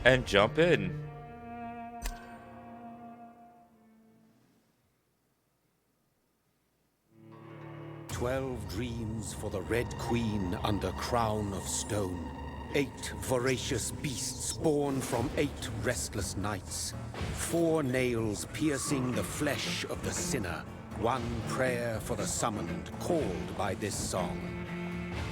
and jump in. "12 dreams for the Red Queen under crown of stone. 8 voracious beasts born from 8 restless nights. 4 nails piercing the flesh of the sinner. 1 prayer for the summoned, called by this song.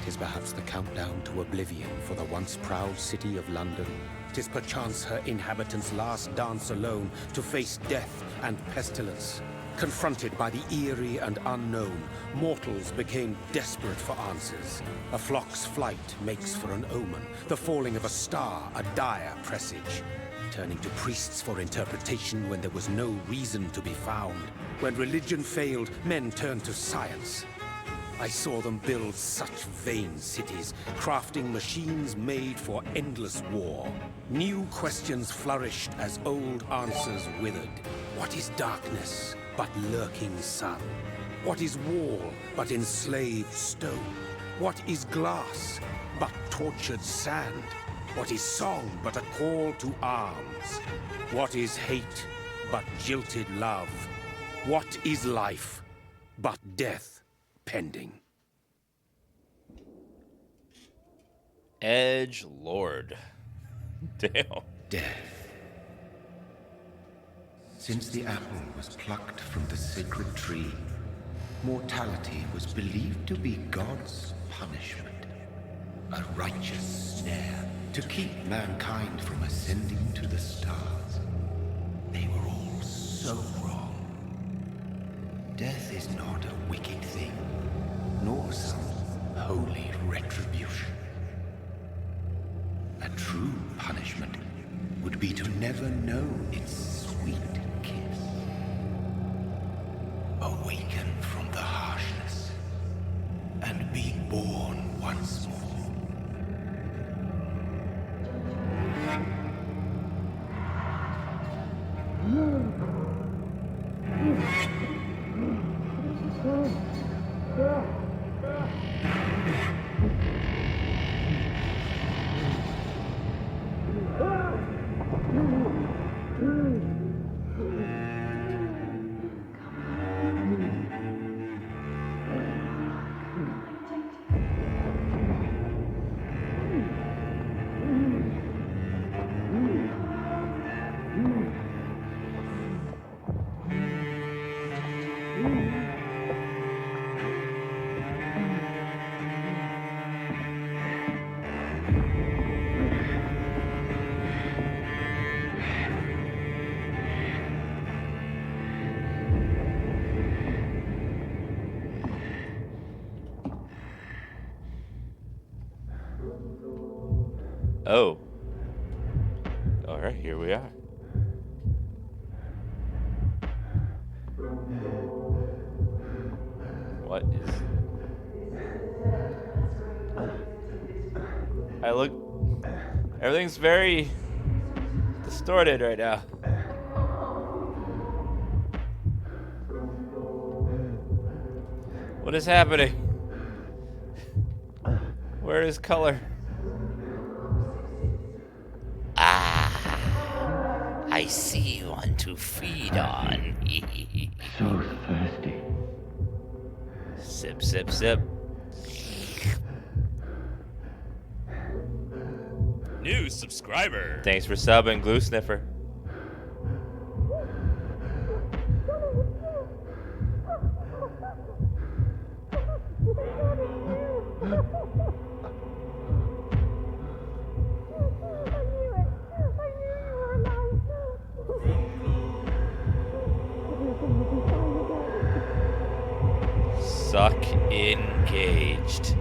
'Tis perhaps the countdown to oblivion for the once proud city of London. 'Tis perchance her inhabitants' last dance alone to face death and pestilence. Confronted by the eerie and unknown, mortals became desperate for answers. A flock's flight makes for an omen, the falling of a star a dire presage. Turning to priests for interpretation when there was no reason to be found. When religion failed, men turned to science. I saw them build such vain cities, crafting machines made for endless war. New questions flourished as old answers withered. What is darkness but lurking sun? What is wall but enslaved stone? What is glass but tortured sand? What is song but a call to arms? What is hate but jilted love? What is life but death pending? Edge Lord. Damn. Death. Since the apple was plucked from the sacred tree, mortality was believed to be God's punishment. A righteous snare to keep mankind from ascending to the stars. They were all so wrong. Death is not a wicked thing, nor some holy retribution. A true punishment would be to never know its sweet kiss. Awaken from the harshness and be born once more. Oh. Alright, here we are. What is... I look... Everything's very distorted right now. What is happening? Where is color? I see you want to feed on. So thirsty. Sip, sip, sip. New subscriber. Thanks for subbing, Glue Sniffer. Suck engaged.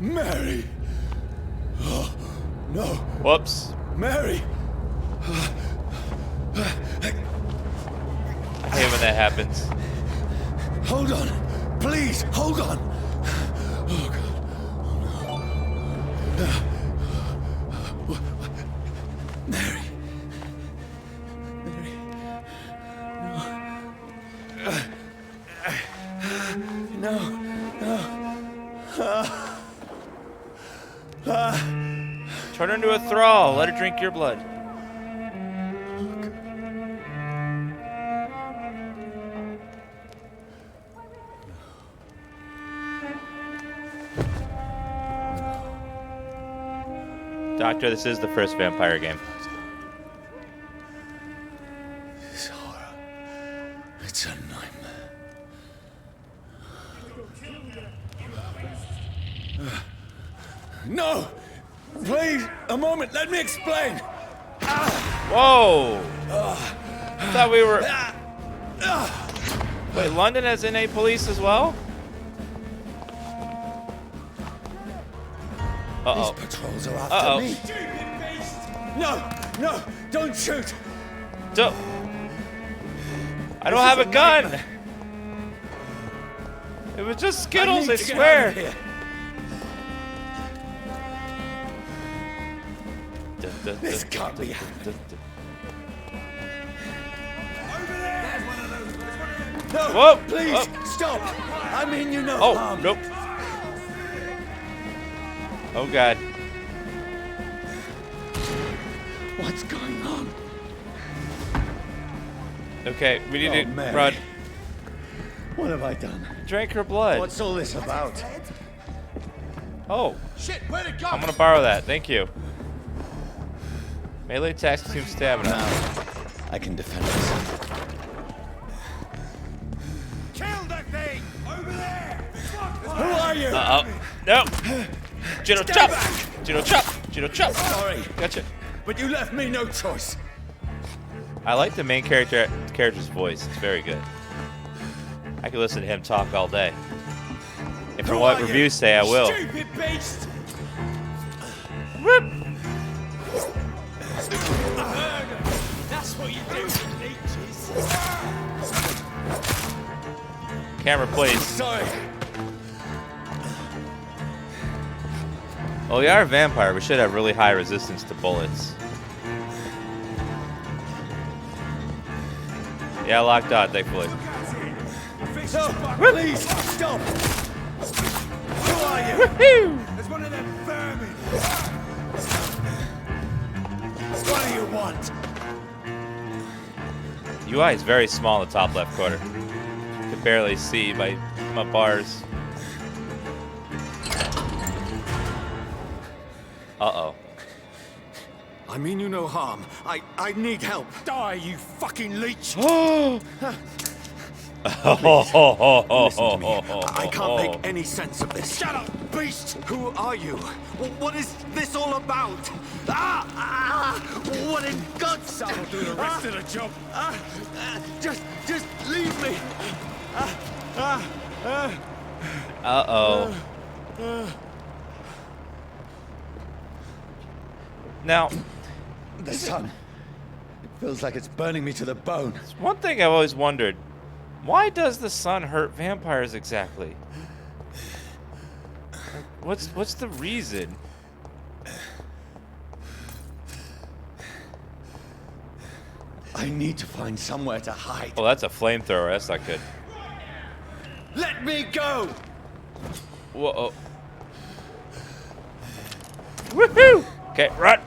Mary, No. Whoops. Mary! I hate when that happens. Hold on. Please, hold on. Oh, God. Oh, no. Mary. Mary. No. No. Turn her into a thrall. Let her drink your blood. Doctor, this is the first vampire game. This horror. It's a nightmare. No! Please, a moment, let me explain! Whoa! I thought we were... Wait, London has NA police as well? Uh-oh. These patrols are after me. No! No! Don't shoot! Don't... I don't have a gun! It was just Skittles, I swear! This can't be happening. No, Whoa! please, Oh. stop! I mean, you know Oh, harm. nope. Oh, God. What's going on? Okay, we need to Mary. run. What have I done? Drank her blood. What's all this about? Oh, Shit, where'd it go? I'm gonna borrow that. Thank you. Melee attacks consume stamina. Now, I can defend myself. Kill that thing! Over there! Who are you? Uh-oh. No! Judo chop! Judo chop! Judo chop! Sorry, Gotcha. but you left me no choice. I like the main character's voice. It's very good. I could listen to him talk all day. And from Who what are you? reviews say, I will. Stupid beast! Whoop. That's what you do to leeches. Camera, please. Sorry. Well, we are a vampire. We should have really high resistance to bullets. Yeah, locked on, thankfully. No, please, stop! Who are you? Woohoo! There's one of them vermin. What do you want? UI is very small in the top left corner. You can barely see by my bars. Uh-oh. I mean you no harm. I need help. Die, you fucking leech! Listen to me. I can't make any sense of this. Shut up, beast! Who are you? What is this all about? What in God's name? I'll do the rest of the job. Just leave me. Uh-oh. Now, The sun. It feels like it's burning me to the bone. one thing I've always wondered, why does the sun hurt vampires exactly? What's the reason? I need to find somewhere to hide. Oh, that's a flamethrower. That's not good. Let me go! Whoa. Woohoo! Okay, run!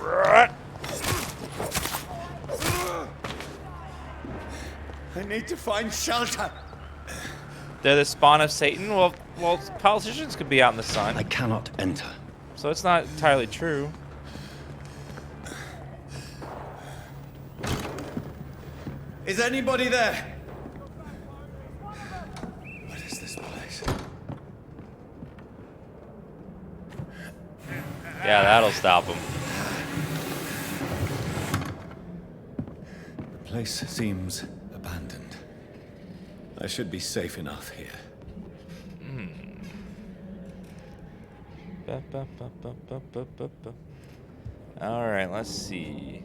Run! I need to find shelter. They're the spawn of Satan? Well, politicians could be out in the sun. I cannot enter. So it's not entirely true. Is anybody there? What is this place? Yeah, that'll stop them. The place seems abandoned. I should be safe enough here. Alright, let's see.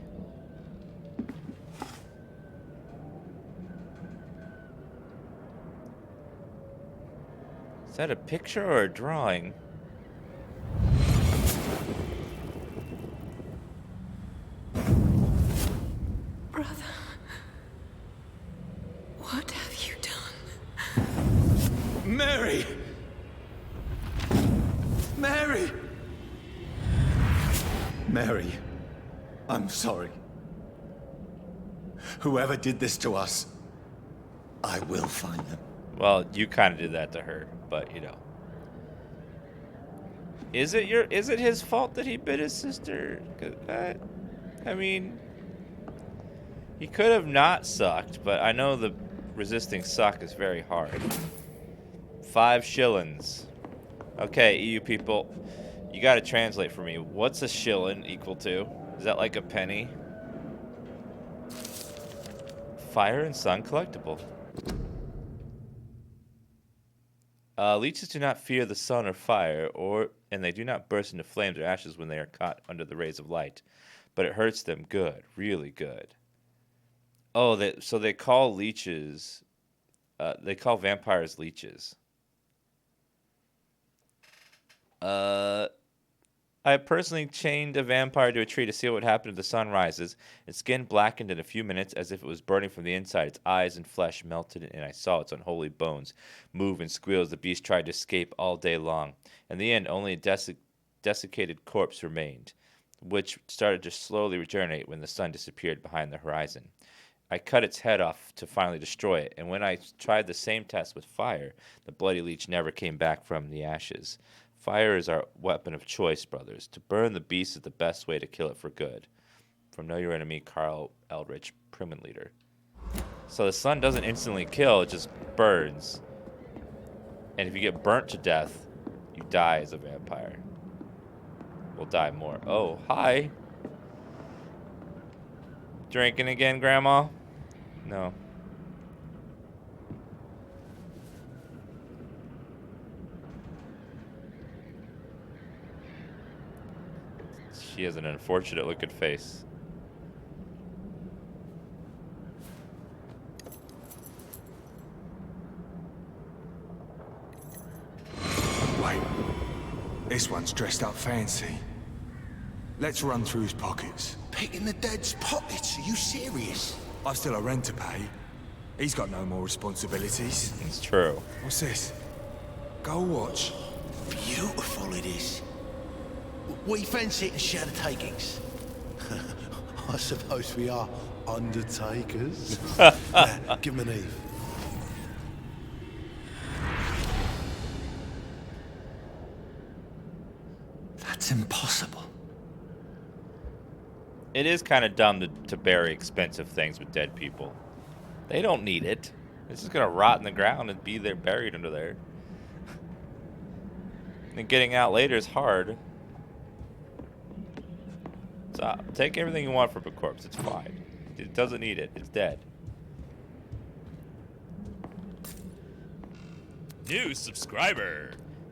Is that a picture or a drawing? Brother, what have you done? Mary! Mary! Mary, I'm sorry. Whoever did this to us, I will find them. Well, you kind of did that to her, but you know. Is it his fault that he bit his sister? 'Cause, I mean, he could have not sucked, but I know the resisting suck is very hard. 5 shillings. Okay, EU people, you got to translate for me. What's a shilling equal to? Is that like a penny? Fire and sun collectible. Leeches do not fear the sun or fire, and they do not burst into flames or ashes when they are caught under the rays of light. But it hurts them good, really good. Oh, so they call leeches. They call vampires leeches. I personally chained a vampire to a tree to see what would happen if the sun rises. Its skin blackened in a few minutes as if it was burning from the inside. Its eyes and flesh melted, and I saw its unholy bones move and squeal as the beast tried to escape all day long. In the end, only a desiccated corpse remained, which started to slowly regenerate when the sun disappeared behind the horizon. I cut its head off to finally destroy it, and when I tried the same test with fire, the bloody leech never came back from the ashes. Fire is our weapon of choice, brothers. To burn the beast is the best way to kill it for good. From Know Your Enemy, Carl Eldritch, Primin Leader. So the sun doesn't instantly kill, it just burns. And if you get burnt to death, you die as a vampire. We'll die more. Oh, hi. Drinking again, Grandma? No. She has an unfortunate looking face. Wait. This one's dressed up fancy. Let's run through his pockets. Picking the dead's pockets? Are you serious? I've still a rent to pay. He's got no more responsibilities. It's true. What's this? Go watch. Beautiful it is. We fancy it and share the takings. I suppose we are undertakers. Give him an Eve. That's impossible. It is kind of dumb to bury expensive things with dead people. They don't need it. It's just going to rot in the ground and be there buried under there. And getting out later is hard. So take everything you want from a corpse. It's fine. It doesn't need it. It's dead. New subscriber.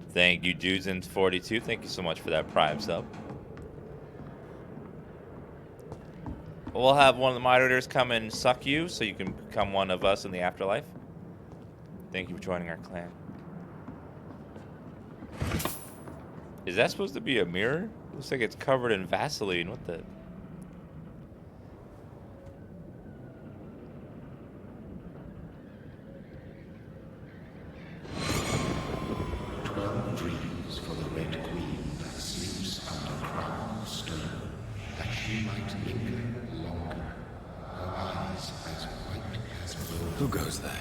Thank you, Dudes42. Thank you so much for that Prime sub. We'll have one of the moderators come and suck you so you can become one of us in the afterlife. Thank you for joining our clan. Is that supposed to be a mirror? Looks like it's covered in Vaseline. What the? Dreams for the Red Queen that sleeps under crown of stone, that she might linger longer, her eyes as white as wool. Who goes there?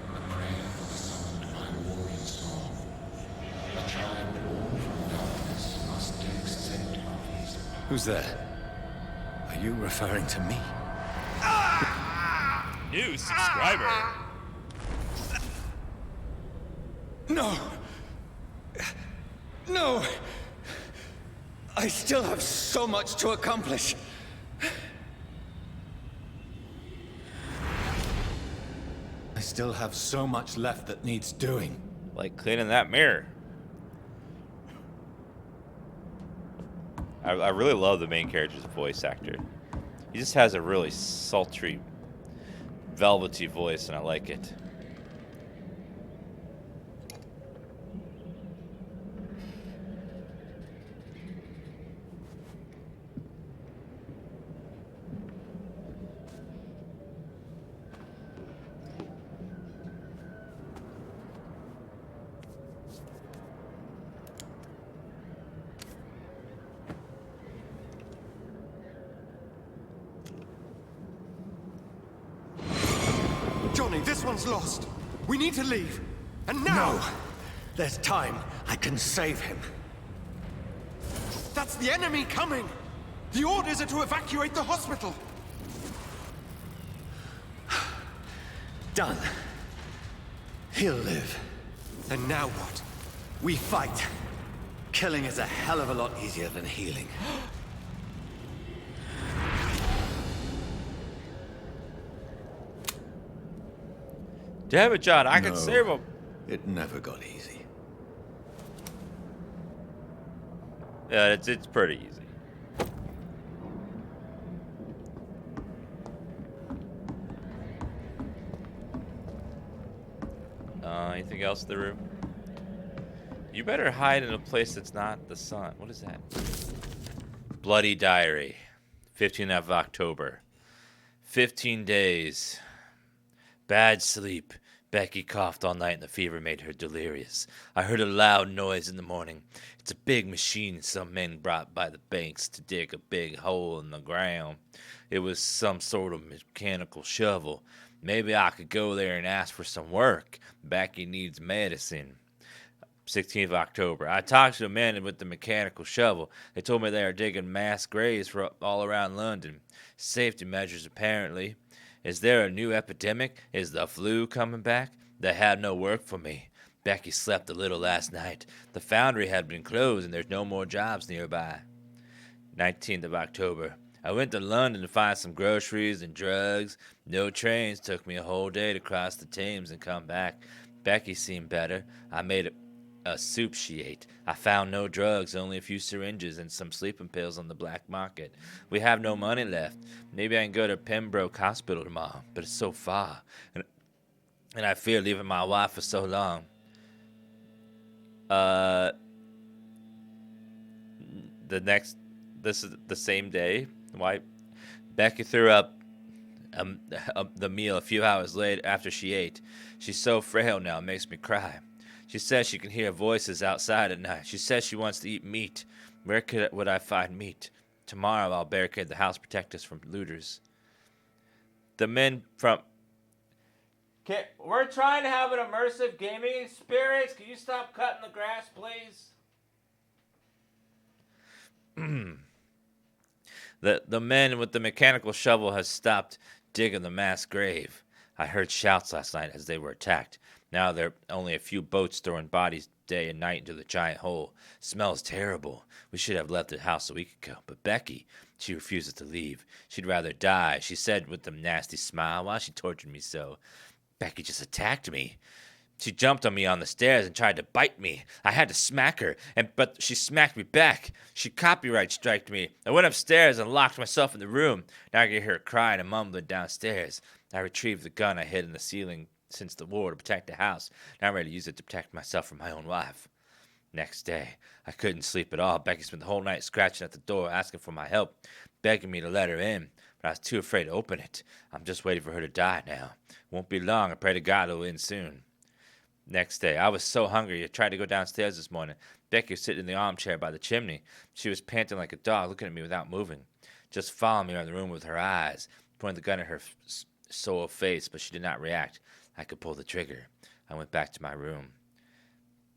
A prayer for the summoned by warrior song. The child born from darkness must accept of his power. Who's there? Are you referring to me? New subscriber. No! No! I still have so much to accomplish. I still have so much left that needs doing. Like cleaning that mirror. I really love the main character's voice actor. He just has a really sultry, velvety voice, and I like it. Johnny, this one's lost. We need to leave. And now! No. There's time. I can save him. That's the enemy coming! The orders are to evacuate the hospital! Done. He'll live. And now what? We fight. Killing is a hell of a lot easier than healing. Damn it, John, I can save him. It never got easy. Yeah, it's pretty easy. Anything else in the room? You better hide in a place that's not the sun. What is that? Bloody diary. 15th of October. 15 days. Bad sleep. Becky coughed all night and the fever made her delirious. I heard a loud noise in the morning. It's a big machine some men brought by the banks to dig a big hole in the ground. It was some sort of mechanical shovel. Maybe I could go there and ask for some work. Becky needs medicine. 16th of October. I talked to the men with the mechanical shovel. They told me they are digging mass graves for all around London. Safety measures, apparently. Is there a new epidemic? Is the flu coming back? They have no work for me. Becky slept a little last night. The foundry had been closed and there's no more jobs nearby. 19th of October. I went to London to find some groceries and drugs. No trains. Took me a whole day to cross the Thames and come back. Becky seemed better. I made a soup she ate. I found no drugs, only a few syringes and some sleeping pills on the black market. We have no money left. Maybe I can go to Pembroke Hospital tomorrow, but it's so far. And I fear leaving my wife for so long. This is the same day. Why? Becky threw up the meal a few hours later after she ate. She's so frail now, it makes me cry. She says she can hear voices outside at night. She says she wants to eat meat. Where would I find meat? Tomorrow I'll barricade the house, protect us from looters. The men from... We're trying to have an immersive gaming experience. Can you stop cutting the grass, please? The men with the mechanical shovel has stopped digging the mass grave. I heard shouts last night as they were attacked. Now there are only a few boats throwing bodies day and night into the giant hole. Smells terrible. We should have left the house a week ago. But Becky, she refuses to leave. She'd rather die, she said with a nasty smile while she tortured me so. Becky just attacked me. She jumped on me on the stairs and tried to bite me. I had to smack her, but she smacked me back. She copyright striked me. I went upstairs and locked myself in the room. Now I can hear her crying and mumbling downstairs. I retrieved the gun I hid in the ceiling since the war to protect the house. Now I'm ready to use it to protect myself from my own wife. Next day, I couldn't sleep at all. Becky spent the whole night scratching at the door, asking for my help, begging me to let her in. But I was too afraid to open it. I'm just waiting for her to die now. Won't be long. I pray to God it'll end soon. Next day, I was so hungry, I tried to go downstairs this morning. Becky was sitting in the armchair by the chimney. She was panting like a dog, looking at me without moving. Just following me around the room with her eyes, pointing the gun at her sore face, but she did not react. I could pull the trigger. I went back to my room.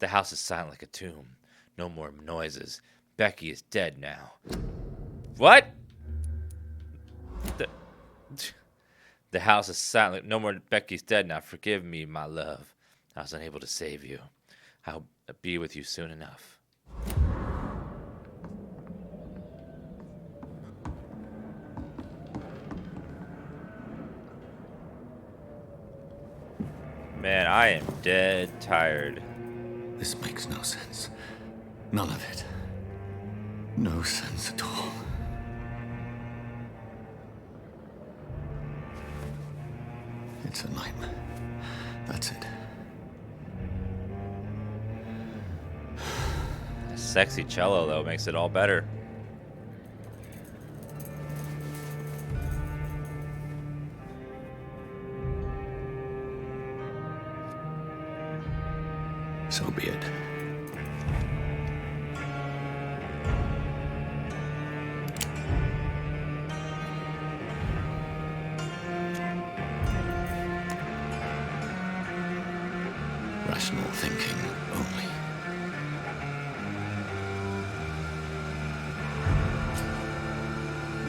The house is silent like a tomb. No more noises. Becky is dead now. What? The house is silent. No more. Becky's dead now. Forgive me, my love. I was unable to save you. I'll be with you soon enough. Man, I am dead tired. This makes no sense. None of it. No sense at all. It's a nightmare. That's it. Sexy cello, though, makes it all better. So be it. Rational thinking only.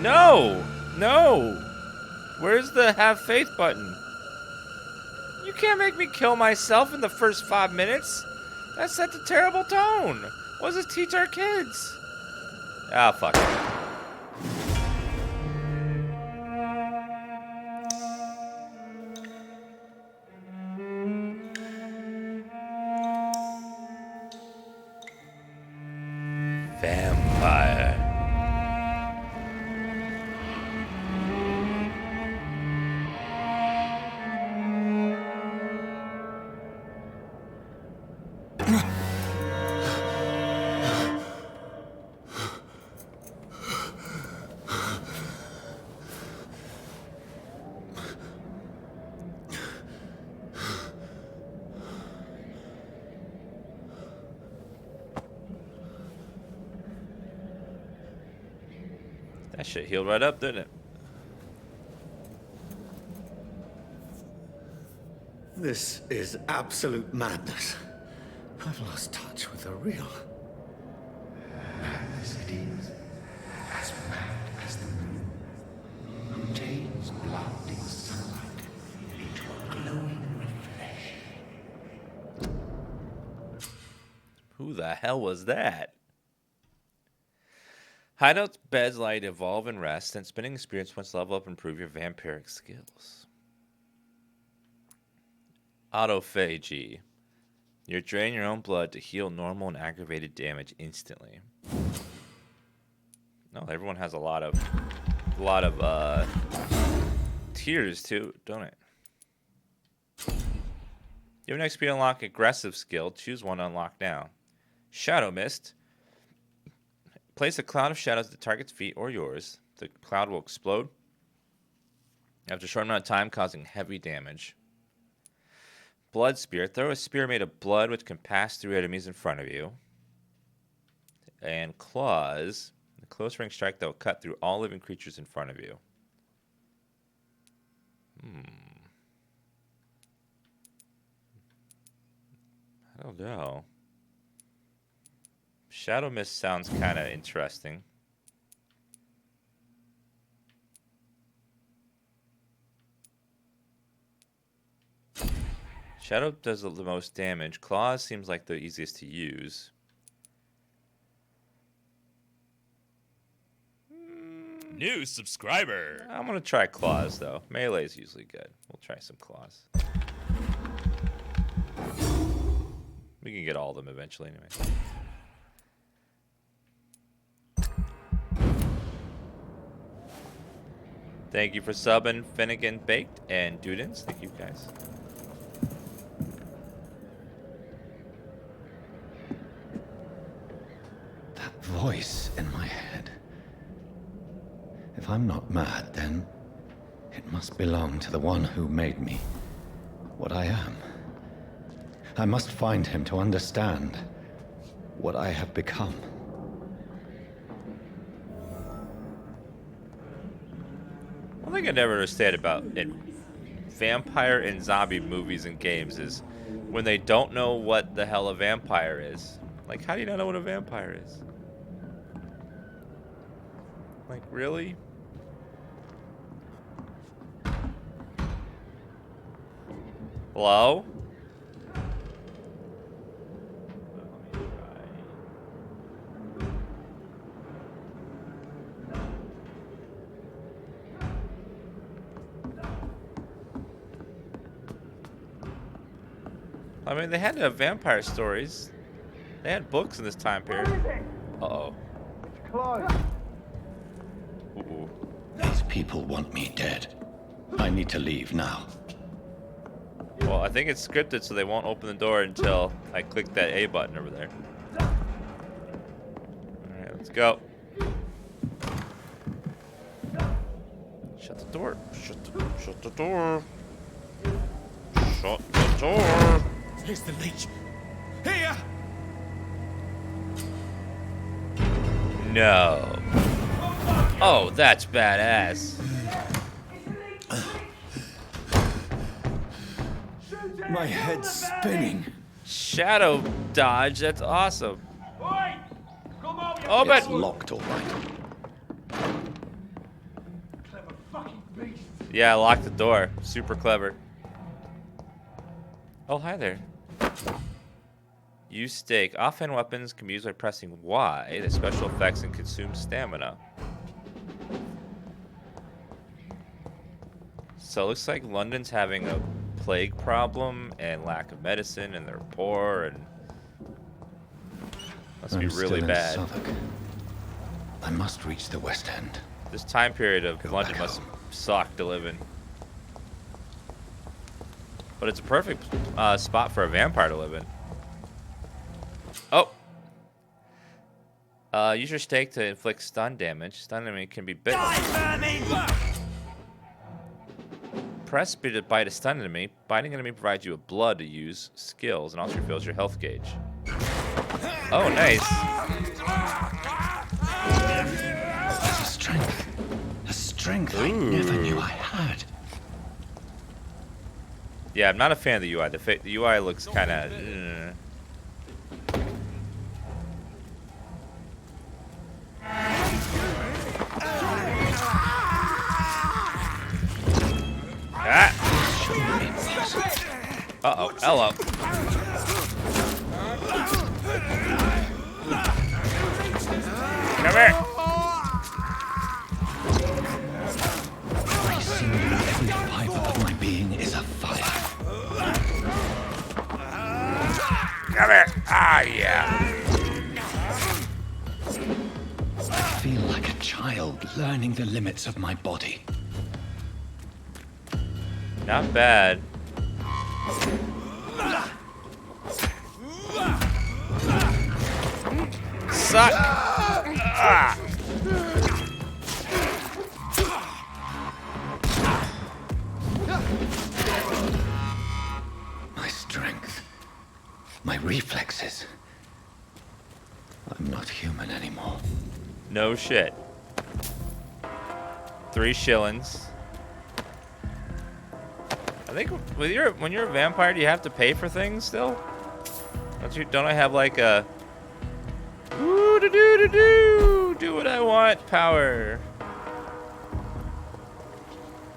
No! No! Where's the have faith button? You can't make me kill myself in the first 5 minutes. That sets a terrible tone. What does this teach our kids? Ah, fuck it. Vampire. That shit healed right up, didn't it? This is absolute madness. I've lost touch with the real. Madness it is, as mad as the moon, who takes blinding sunlight into a glowing reflection. Who the hell was that? Hideouts, beds, light, evolve, and rest, and spinning experience once level up and improve your vampiric skills. Autophagy. You drain your own blood to heal normal and aggravated damage instantly. No, everyone has a lot of tiers too, don't it? You have an XP to unlock aggressive skill. Choose one to unlock now. Shadow Mist. Place a cloud of shadows at the target's feet or yours. The cloud will explode after a short amount of time, causing heavy damage. Blood Spear. Throw a spear made of blood which can pass through enemies in front of you. And Claws. A close range strike that will cut through all living creatures in front of you. I don't know. Shadow Mist sounds kind of interesting. Shadow does the most damage. Claws seems like the easiest to use. New subscriber. I'm going to try Claws, though. Melee is usually good. We'll try some Claws. We can get all of them eventually, anyway. Thank you for subbing, Finnegan Baked and Dudens. Thank you, guys. That voice in my head. If I'm not mad, then it must belong to the one who made me what I am. I must find him to understand what I have become. One thing I never understand about vampire and zombie movies and games is when they don't know what the hell a vampire is. Like, how do you not know what a vampire is? Like, really? Hello? I mean, they had to have vampire stories. They had books in this time period. Uh-oh. Ooh. These people want me dead. I need to leave now. Well, I think it's scripted, so they won't open the door until I click that A button over there. Alright, let's go. Shut the door. Shut the door. Shut the door. Here's the leech. Here! No. Oh, that's badass. My head's spinning. Shadow dodge, that's awesome. It's Open! locked, all right. Yeah, I locked the door. Super clever. Oh, hi there. Use stake. Offhand weapons can be used by pressing Y. The special effects and consume stamina. So it looks like London's having a plague problem and lack of medicine, and they're poor, and must be I'm really still in bad. Southwark. I must reach the West End. This time period of Go London back must home. suck to live in. But it's a perfect spot for a vampire to live in. Oh! Use your stake to inflict stun damage. Stun enemy can be bitten. Press B to bite a stun enemy. Biting enemy provides you with blood to use skills and also refills your health gauge. Oh, nice. There's a strength. A strength I never knew I had. Yeah, I'm not a fan of the UI. The UI looks kind of... Ah! Uh-oh. Hello. Come here. Every single, every fiber of my being is afire. Come here. Ah, yeah. I feel like a child learning the limits of my body. Not bad. Suck. Ah. My strength. My reflexes. I'm not human anymore. No shit. 3 shillings. I think when you're a vampire, do you have to pay for things still? Don't I have like a do what I want power?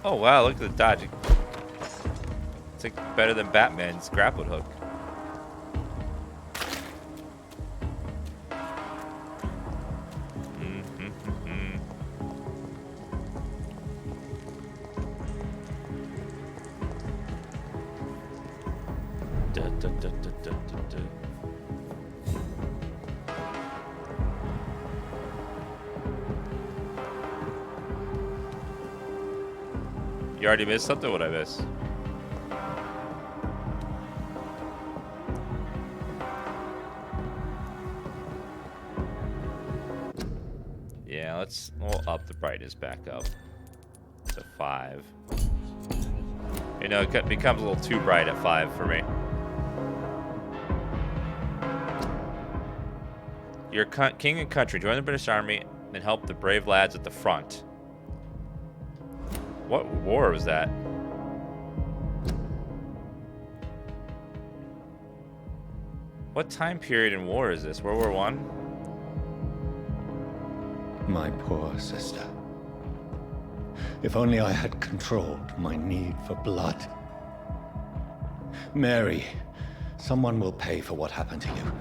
Oh wow, look at the dodge. It's like better than Batman's grappling hook. You already missed something? What'd I miss? Yeah, we'll up the brightness back up to 5. You know, it becomes a little too bright at 5 for me. You're king and country. Join the British Army and help the brave lads at the front. What war was that? What time period in war is this? World War I? My poor sister. If only I had controlled my need for blood. Mary, someone will pay for what happened to you.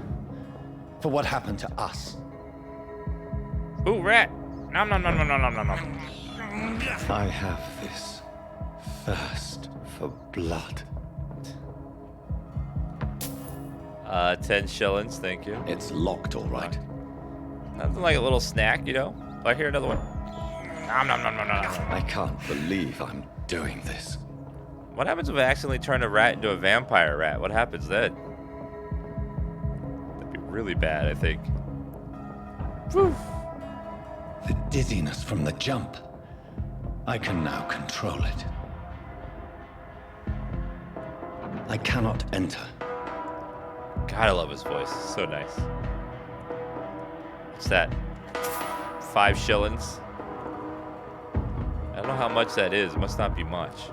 For what happened to us. Ooh, rat! Nom nom nom nom nom nom nom nom. I have this thirst for blood. 10 shillings, thank you. It's locked, all right. Nothing like a little snack, you know? Oh, I hear another one. Nom, nom, nom, nom, nom, nom. I can't believe I'm doing this. What happens if I accidentally turn a rat into a vampire rat? What happens then? That'd be really bad, I think. Whew. The dizziness from the jump. I can now control it. I cannot enter. God, I love his voice. It's so nice. What's that? 5 shillings? I don't know how much that is. It must not be much.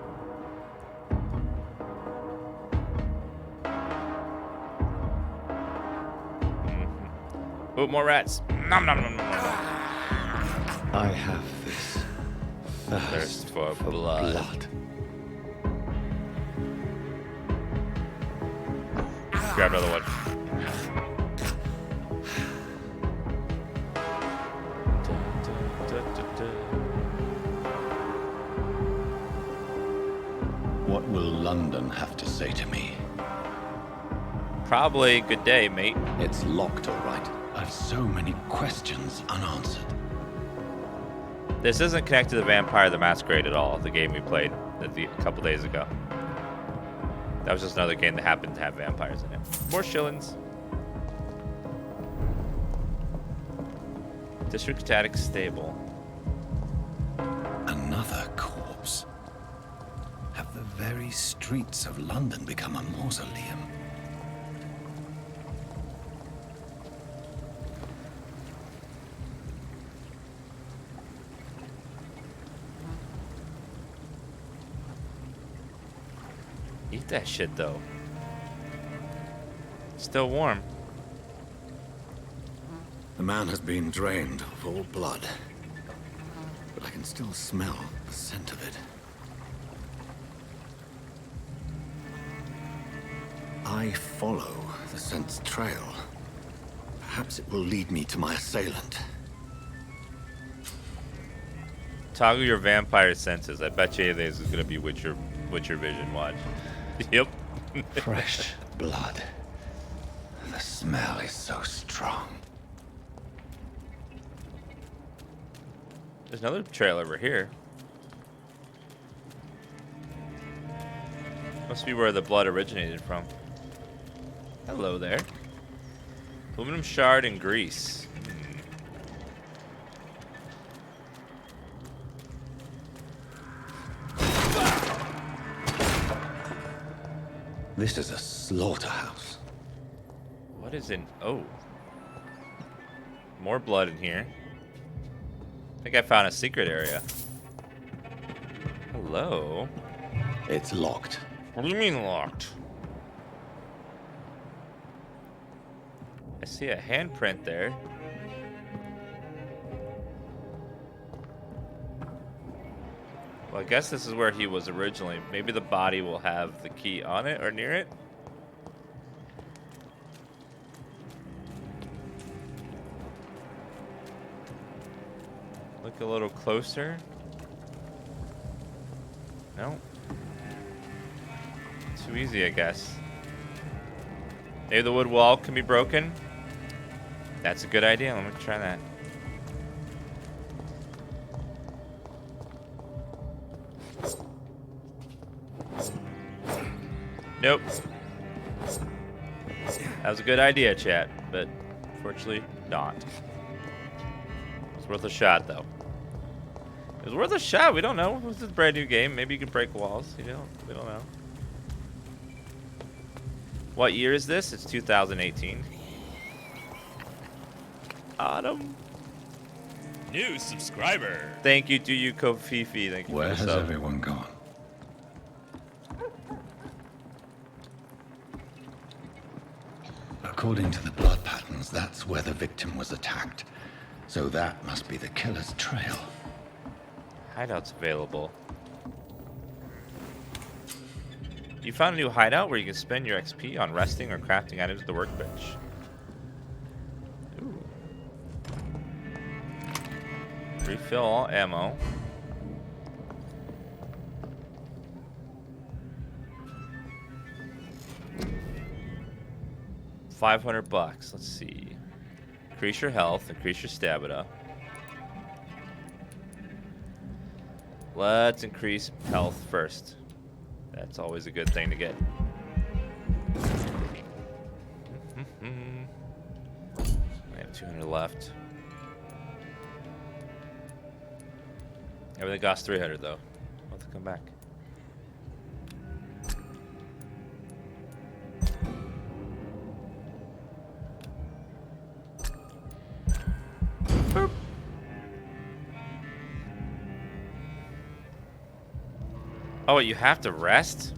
Oh, more rats. Nom, nom, nom, nom, nom. I have this Thirst for blood. Grab another one. What will London have to say to me? Probably good day, mate. It's locked, all right. I've so many questions unanswered. This isn't connected to Vampire the Masquerade at all, the game we played a couple days ago. That was just another game that happened to have vampires in it. More shillings. District Static Stable. Another corpse. Have the very streets of London become a mausoleum? Eat that shit, though. It's still warm. The man has been drained of all blood, but I can still smell the scent of it. I follow the scent's trail. Perhaps it will lead me to my assailant. Toggle your vampire senses. I bet you this is gonna be Witcher Vision. Watch. Yep. Fresh blood. The smell is so strong. There's another trail over here. Must be where the blood originated from. Hello there. Aluminum shard and grease. This is a slaughterhouse. What is in... Oh. More blood in here. I think I found a secret area. Hello. It's locked. What do you mean locked? I see a handprint there. Well, I guess this is where he was originally. Maybe the body will have the key on it or near it. Look a little closer. No. Too easy, I guess. Maybe the wood wall can be broken. That's a good idea. Let me try that. Nope. That was a good idea, chat, but unfortunately not. It's worth a shot, though. It was worth a shot. We don't know. This is a brand new game. Maybe you can break walls. You know, we don't know. What year is this? It's 2018. Autumn. New subscriber. Thank you to you, Kofifi. Thank you. Where for the has sub. everyone gone? According to the blood patterns, that's where the victim was attacked. So that must be the killer's trail. Hideouts available. You found a new hideout where you can spend your XP on resting or crafting items at the workbench. Ooh. Refill all ammo. $500. Let's see. Increase your health, increase your stamina. Let's increase health first. That's always a good thing to get. I have 200 left. Everything costs 300 though. I'll have to come back. Boop. Oh, you have to rest?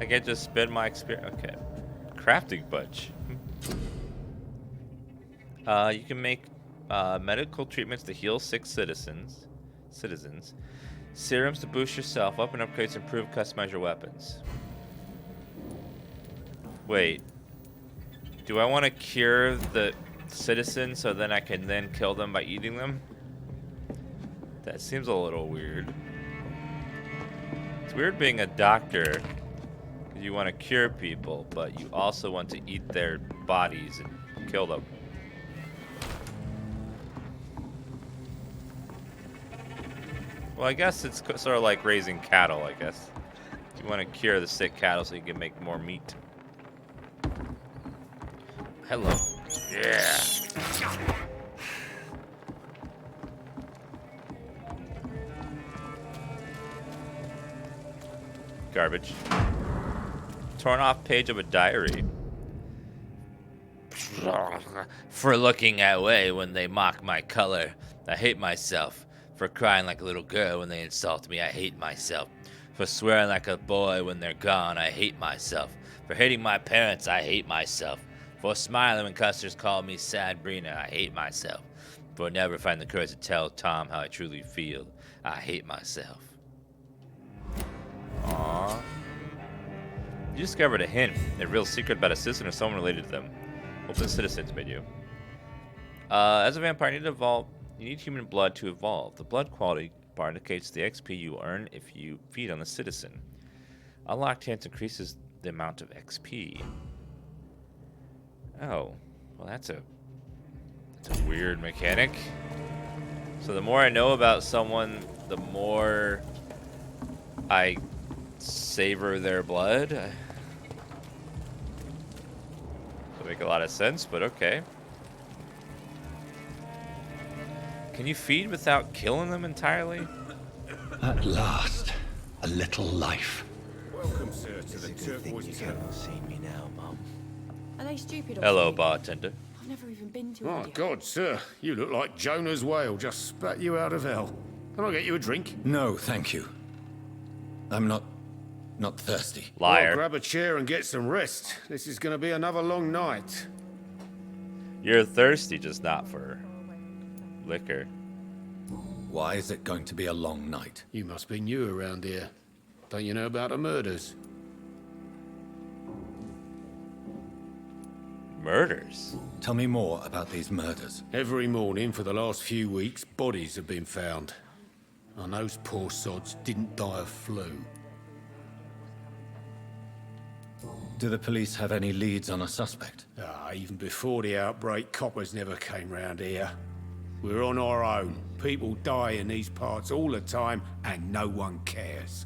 I can't just spend my experience. Okay. Crafting bunch. You can make medical treatments to heal sick citizens. Serums to boost yourself up, and upgrades to improve, customize your weapons. Wait. Do I want to cure the citizens so then I can then kill them by eating them? That seems a little weird. It's weird being a doctor. You want to cure people, but you also want to eat their bodies and kill them. Well, I guess it's sort of like raising cattle, I guess. You want to cure the sick cattle so you can make more meat. Hello. Yeah. Garbage. Torn off page of a diary. For looking away when they mock my color, I hate myself. For crying like a little girl when they insult me, I hate myself. For swearing like a boy when they're gone, I hate myself. For hating my parents, I hate myself. For smiling when customers call me Sabrina, I hate myself. For never find the courage to tell Tom how I truly feel, I hate myself. Aww. You discovered a hint, a real secret about a citizen or someone related to them. Open the citizens menu. As a vampire, you need human blood to evolve. The blood quality bar indicates the XP you earn if you feed on the citizen. Unlocked hint increases the amount of XP. Oh, well that's a weird mechanic. So the more I know about someone, the more I savor their blood. Doesn't make a lot of sense, but okay. Can you feed without killing them entirely? At last, a little life. Welcome, sir, to the Turquoise Turtle. See me now, Mum. Are they stupid or Hello, something? bartender. I've never even been to My India. God, sir, you look like Jonah's whale just spat you out of hell. Can I get you a drink? No, thank you. I'm not thirsty. Liar. Well, grab a chair and get some rest. This is going to be another long night. You're thirsty, just not for liquor. Why is it going to be a long night? You must be new around here. Don't you know about the murders? Murders? Tell me more about these murders. Every morning for the last few weeks, bodies have been found. And those poor sods didn't die of flu. Do the police have any leads on a suspect? Even before the outbreak, coppers never came round here. We're on our own. People die in these parts all the time, and no one cares.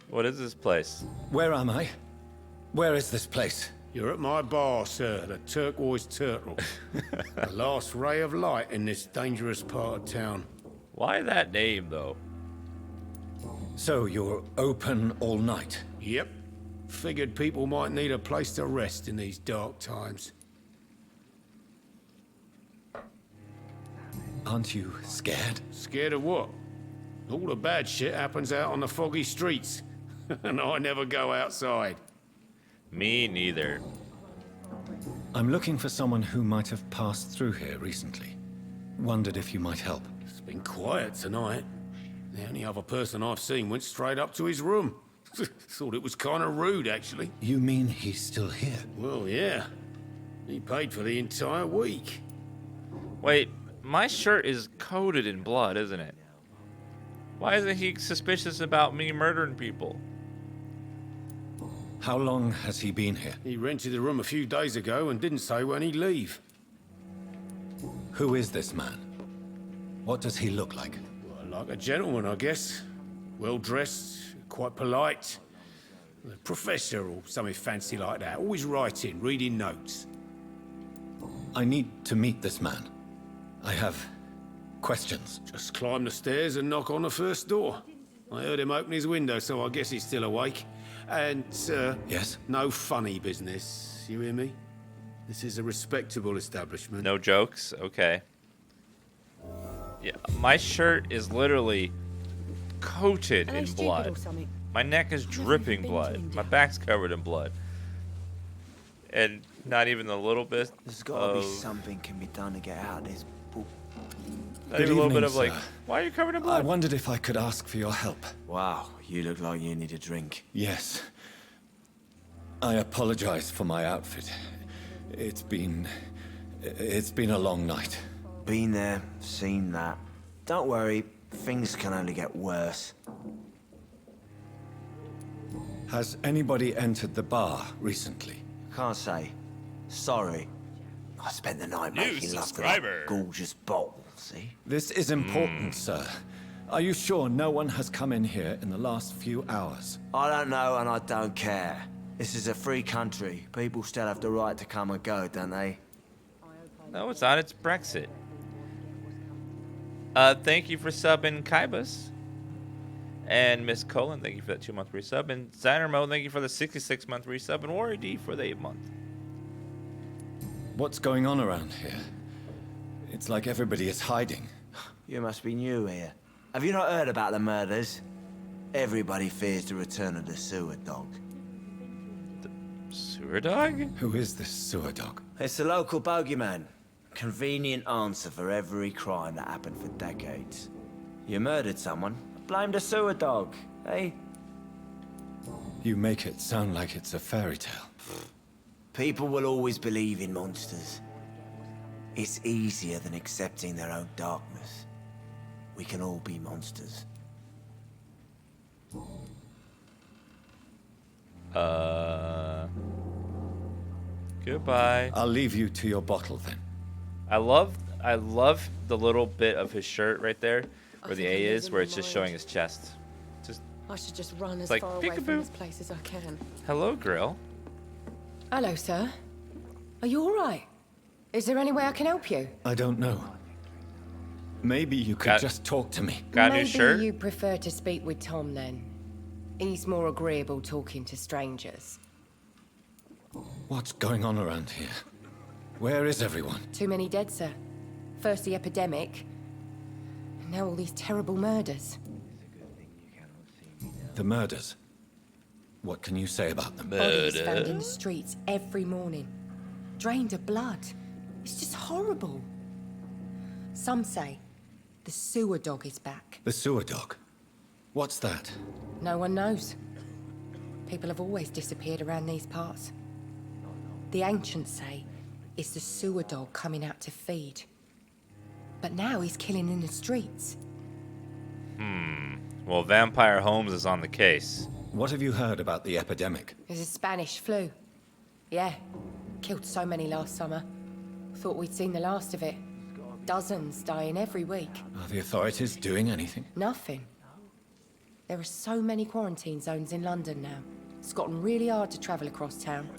What is this place? Where am I? Where is this place? You're at my bar, sir, the Turquoise Turtle. The last ray of light in this dangerous part of town. Why that name, though? So you're open all night? Yep. Figured people might need a place to rest in these dark times. Aren't you scared? Scared of what? All the bad shit happens out on the foggy streets. And I never go outside. Me neither. I'm looking for someone who might have passed through here recently. Wondered if you might help. It's been quiet tonight. The only other person I've seen went straight up to his room. Thought it was kind of rude, actually. You mean he's still here? Well, yeah. He paid for the entire week. Wait, my shirt is coated in blood, isn't it? Why isn't he suspicious about me murdering people? How long has he been here? He rented the room a few days ago and didn't say when he'd leave. Who is this man? What does he look like? Well, like a gentleman, I guess. Well-dressed, quite polite. A professor or something fancy like that. Always writing, reading notes. I need to meet this man. I have questions. Just climb the stairs and knock on the first door. I heard him open his window, so I guess he's still awake. And, Yes? no funny business. You hear me? This is a respectable establishment. No jokes? Okay. Yeah, my shirt is literally coated Are they in stupid blood. or something? My neck is dripping been to blood. India? My back's covered in blood. And not even a little bit There's gotta be of... something can be done to get out of this. Not even a little bit of like, why are you covered in I blood? wondered if I could ask for your help. Wow, you look like you need a drink. Yes. I apologize for my outfit. It's been a long night. Been there, seen that. Don't worry, things can only get worse. Has anybody entered the bar recently? Can't say. Sorry. I spent the night New making love to subscriber. that gorgeous bottle, see? This is important, sir. Are you sure no one has come in here in the last few hours? I don't know and I don't care. This is a free country. People still have the right to come and go, don't they? No, it's not. It's Brexit. Thank you for subbing Kybus. And Miss Colin, thank you for that 2-month resub. And Zynermo, thank you for the 66-month resub. And Warrior D for the 8-month. What's going on around here? It's like everybody is hiding. You must be new here. Have you not heard about the murders? Everybody fears the return of the sewer dog. Sewer dog? Who is this sewer dog? It's the local bogeyman. Convenient answer for every crime that happened for decades. You murdered someone, blame the sewer dog, eh? You make it sound like it's a fairy tale. People will always believe in monsters. It's easier than accepting their own darkness. We can all be monsters. Goodbye. I'll leave you to your bottle then. I love the little bit of his shirt right there, where the think A I'm is, losing where my it's just mind. showing his chest. Just I should just run as like, far away peekaboo. from this place as I can. hello, Grill. Hello, sir. Are you all right? Is there any way I can help you? I don't know. Maybe you could Got- just talk to me. Got a new Maybe shirt? you prefer to speak with Tom then. He's more agreeable talking to strangers. What's going on around here? Where is everyone? Too many dead, sir. First the epidemic, and now all these terrible murders. The murders. What can you say about them? Bodies found in the streets every morning, drained of blood. It's just horrible. Some say the sewer dog is back. The sewer dog. What's that? No one knows. People have always disappeared around these parts. The ancients say it's the sewer dog coming out to feed. But now he's killing in the streets. Well, Vampire Holmes is on the case. What have you heard about the epidemic? There's a Spanish flu. Yeah, killed so many last summer. Thought we'd seen the last of it. Dozens dying every week. Are the authorities doing anything? Nothing. There are so many quarantine zones in London now. It's gotten really hard to travel across town.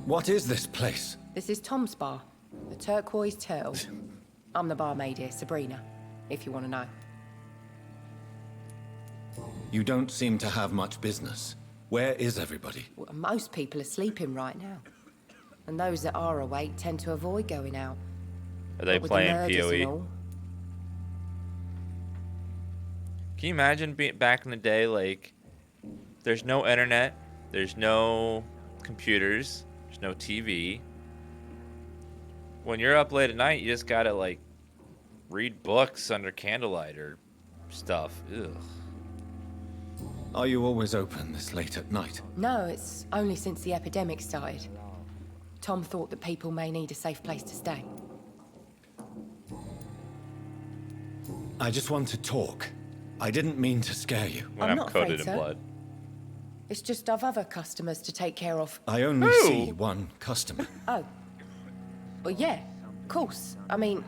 What is this place? This is Tom's bar, the Turquoise Turtle. I'm the barmaid here, Sabrina, if you want to know. You don't seem to have much business. Where is everybody? Well, most people are sleeping right now. And those that are awake tend to avoid going out. Are they What with the playing murders and PoE? all. Can you imagine being back in the day, like, there's no internet, there's no computers, there's no TV. When you're up late at night, you just gotta, like, read books under candlelight or stuff. Ugh. Are you always open this late at night? No, it's only since the epidemic started. Tom thought that people may need a safe place to stay. I just want to talk. I didn't mean to scare you. When I'm I'm not coated afraid, in sir. blood. It's just I've other customers to take care of. I only Who? see one customer. Oh. Well, yeah, of course. I mean,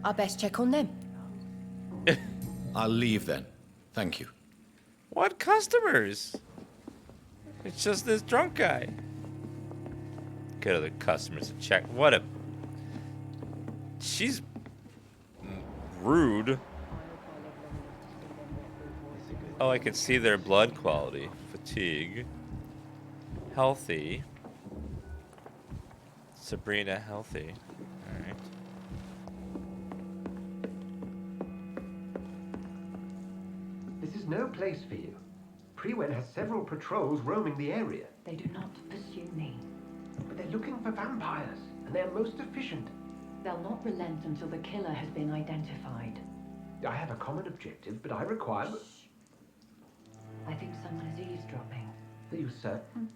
I best check on them. I'll leave then. Thank you. What customers? It's just this drunk guy. Go to the customers and check. What a... She's rude. Oh, I can see their blood quality. Fatigue. Healthy. Sabrina, healthy. Alright. This is no place for you. Prewen has several patrols roaming the area. They do not pursue me. But they're looking for vampires, and they're most efficient. They'll not relent until the killer has been identified. I have a common objective, but I require... I think someone is eavesdropping. Are you certain?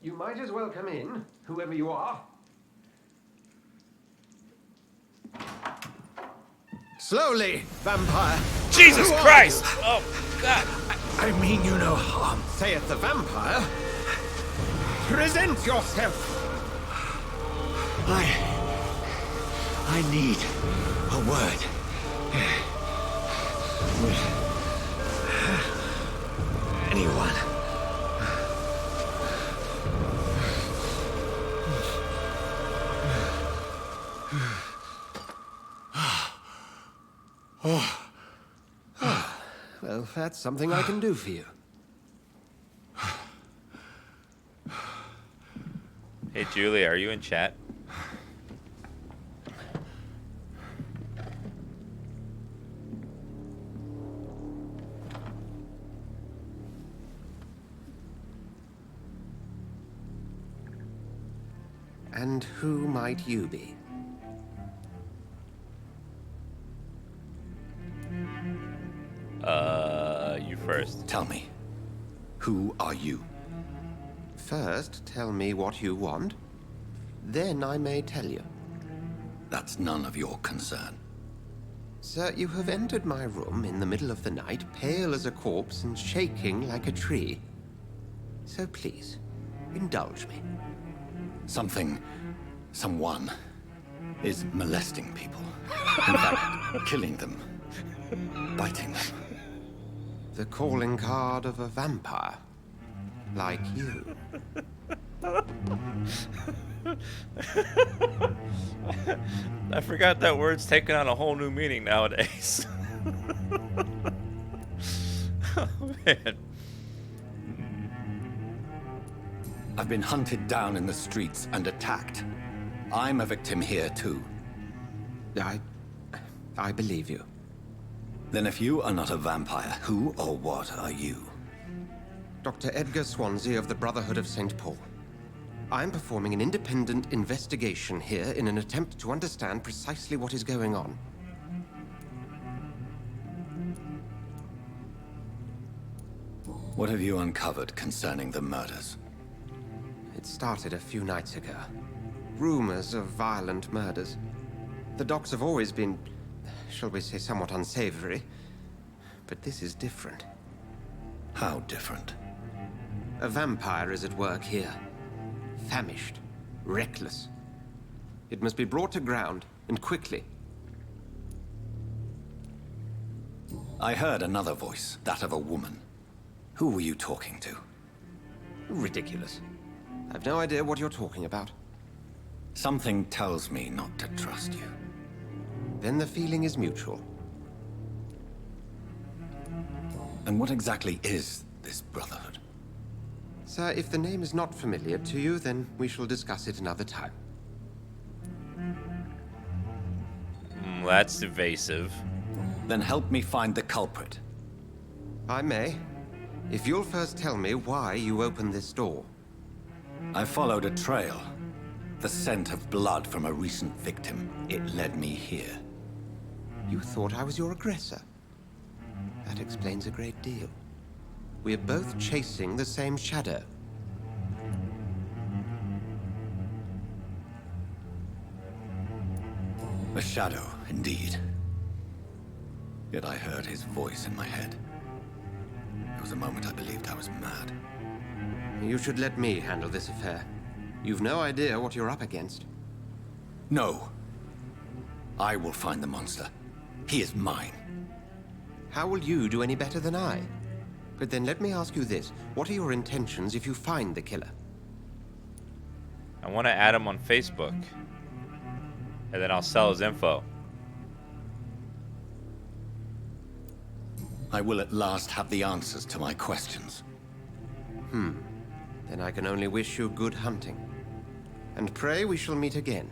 You might as well come in, whoever you are. Slowly, vampire. Jesus Christ! Oh, God. I mean you no harm, saith the vampire. Present yourself. I need a word. With anyone. Well, that's something I can do for you. Hey, Julie, are you in chat? And who might you be? You first. Tell me, who are you? First, tell me what you want. Then I may tell you. That's none of your concern. Sir, you have entered my room in the middle of the night, pale as a corpse and shaking like a tree. So please, indulge me. Someone is molesting people. In fact, killing them. Biting them. The calling card of a vampire. Like you. I forgot that word's taken on a whole new meaning nowadays. Oh, man. I've been hunted down in the streets and attacked. I'm a victim here too. I believe you. Then if you are not a vampire, who or what are you? Dr. Edgar Swansea of the Brotherhood of St. Paul. I'm performing an independent investigation here in an attempt to understand precisely what is going on. What have you uncovered concerning the murders? It started a few nights ago. Rumors of violent murders. The docks have always been, shall we say, somewhat unsavory. But this is different. How different? A vampire is at work here. Famished. Reckless. It must be brought to ground, and quickly. I heard another voice, that of a woman. Who were you talking to? Ridiculous. I've no idea what you're talking about. Something tells me not to trust you. Then the feeling is mutual. And what exactly is this Brotherhood? Sir, if the name is not familiar to you, then we shall discuss it another time. That's evasive. Then help me find the culprit. I may. If you'll first tell me why you opened this door. I followed a trail. The scent of blood from a recent victim. It led me here. You thought I was your aggressor. That explains a great deal. We're both chasing the same shadow. A shadow, indeed. Yet I heard his voice in my head. There was a moment I believed I was mad. You should let me handle this affair. You've no idea what you're up against. No. I will find the monster. He is mine. How will you do any better than I? But then let me ask you this. What are your intentions if you find the killer? I want to add him on Facebook. And then I'll sell his info. I will at last have the answers to my questions. Then I can only wish you good hunting. And pray we shall meet again.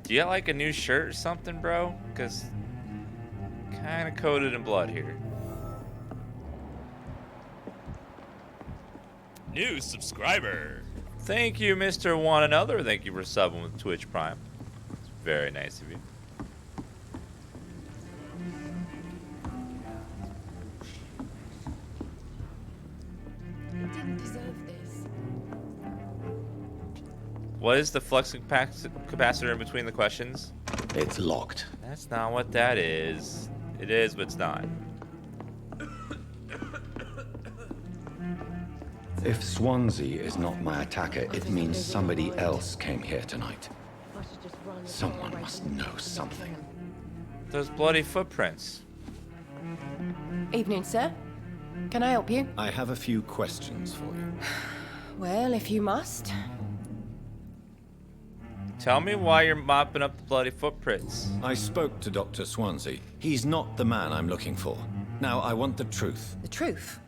Do you got like a new shirt or something, bro? Because kind of coated in blood here. New subscriber. Thank you, Mr. One Another. Thank you for subbing with Twitch Prime. It's very nice of you. You didn't deserve this. What is the flux capacitor in between the questions? It's locked. That's not what that is. It is, but it's not. If Swansea is not my attacker, it means somebody else came here tonight. Someone must know something. Those bloody footprints. Evening, sir. Can I help you? I have a few questions for you. Well, if you must. Tell me why you're mopping up the bloody footprints. I spoke to Dr. Swansea. He's not the man I'm looking for. Now, I want the truth. The truth?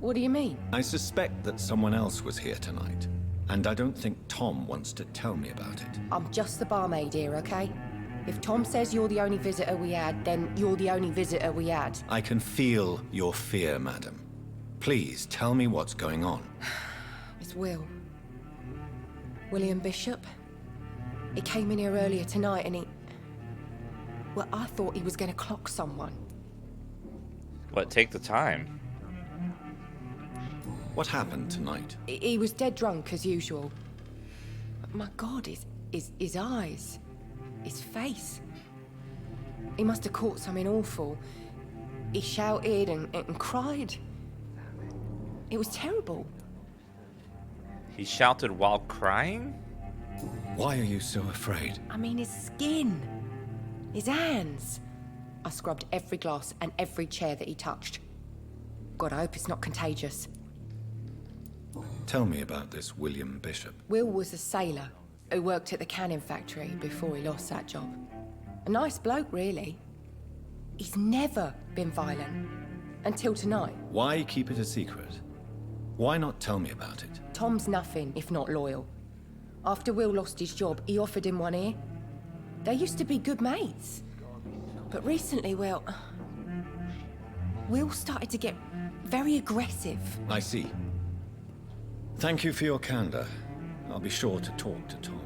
What do you mean? I suspect that someone else was here tonight. And I don't think Tom wants to tell me about it. I'm just the barmaid here, okay? If Tom says you're the only visitor we had, then you're the only visitor we had. I can feel your fear, madam. Please, tell me what's going on. It's Will. William Bishop. He came in here earlier tonight and he... Well, I thought he was going to clock someone. What, take the time? What happened tonight? He was dead drunk, as usual. My God, his eyes. His face. He must have caught something awful. He shouted and cried. It was terrible. He shouted while crying? Why are you so afraid? I mean, his skin. His hands. I scrubbed every glass and every chair that he touched. God, I hope it's not contagious. Tell me about this William Bishop. Will was a sailor who worked at the canning factory before he lost that job. A nice bloke, really. He's never been violent. Until tonight. Why keep it a secret? Why not tell me about it? Tom's nothing if not loyal. After Will lost his job, he offered him one ear. They used to be good mates. But recently, well... Will started to get very aggressive. I see. Thank you for your candor. I'll be sure to talk to Tom.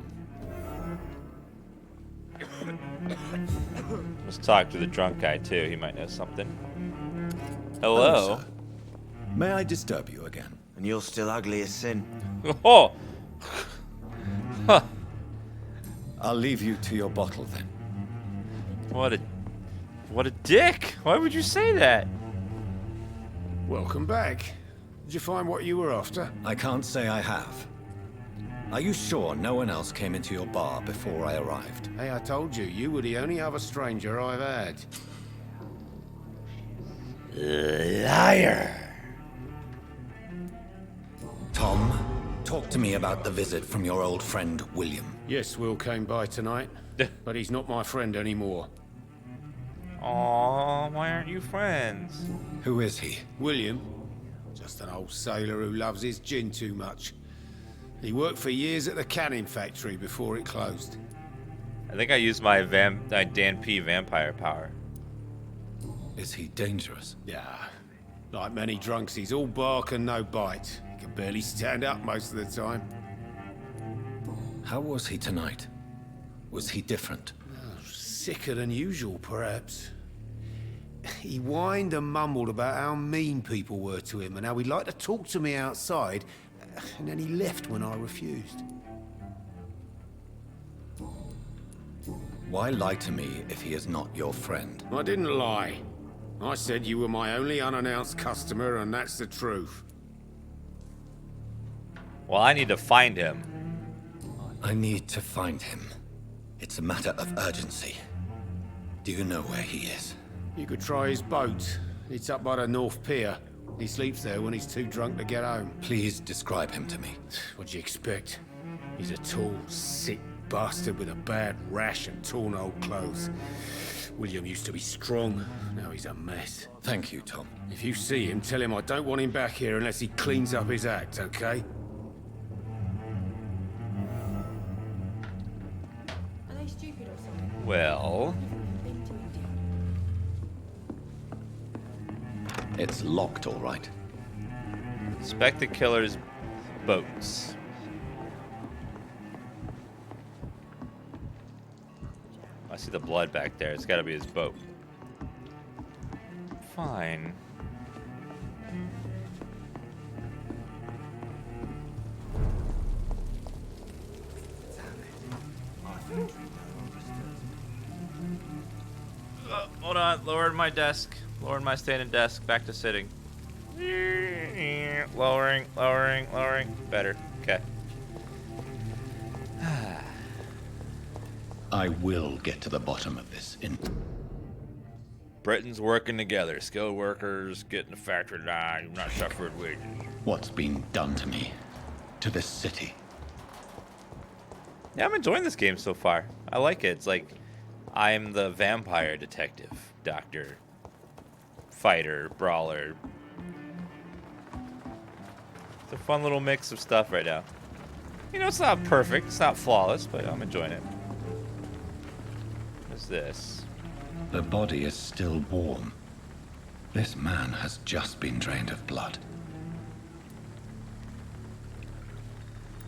Let's talk to the drunk guy, too. He might know something. Hello? Sir. May I disturb you again? And you're still ugly as sin. Oh! Huh. I'll leave you to your bottle then. What a dick! Why would you say that? Welcome back. Did you find what you were after? I can't say I have. Are you sure no one else came into your bar before I arrived? Hey, I told you, you were the only other stranger I've had. Liar! Tom, talk to me about the visit from your old friend, William. Yes, Will came by tonight, but he's not my friend anymore. Aw, why aren't you friends? Who is he? William. Just an old sailor who loves his gin too much. He worked for years at the canning factory before it closed. I think I used my Dan P vampire power. Is he dangerous? Yeah. Like many drunks, he's all bark and no bite. He can barely stand up most of the time. How was he tonight? Was he different? Sicker than usual, perhaps. He whined and mumbled about how mean people were to him and how he'd like to talk to me outside, and then he left when I refused. Why lie to me if he is not your friend? I didn't lie. I said you were my only unannounced customer, and that's the truth. Well, I need to find him. I need to find him. It's a matter of urgency. Do you know where he is? You could try his boat. It's up by the North Pier. He sleeps there when he's too drunk to get home. Please describe him to me. What do you expect? He's a tall, sick bastard with a bad rash and torn old clothes. William used to be strong. Now he's a mess. Thank you, Tom. If you see him, tell him I don't want him back here unless he cleans up his act, okay? Are they stupid or something? Well, it's locked, all right. inspect the killer's boats. I see the blood back there. It's got to be his boat. Fine. Hold on. Lowering my desk. Lowering my standing desk. Back to sitting. Lowering, lowering, lowering. Better. Okay. I will get to the bottom of this in... Britons working together. Skilled workers getting the factory line. Not suffered wages. What's been done to me? To this city? Yeah, I'm enjoying this game so far. I like it. It's like I'm the vampire detective, doctor, fighter, brawler. It's a fun little mix of stuff right now. You know, it's not perfect. It's not flawless, but I'm enjoying it. What's this? The body is still warm. This man has just been drained of blood.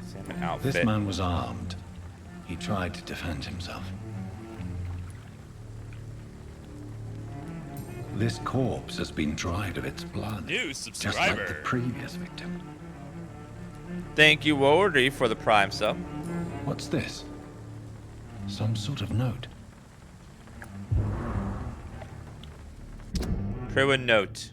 Salmon outfit. This man was armed. He tried to defend himself. This corpse has been dried of its blood. New Just like subscriber. the previous victim. Thank you, Wardy, for the Prime sub. What's this? Some sort of note. Pruin note.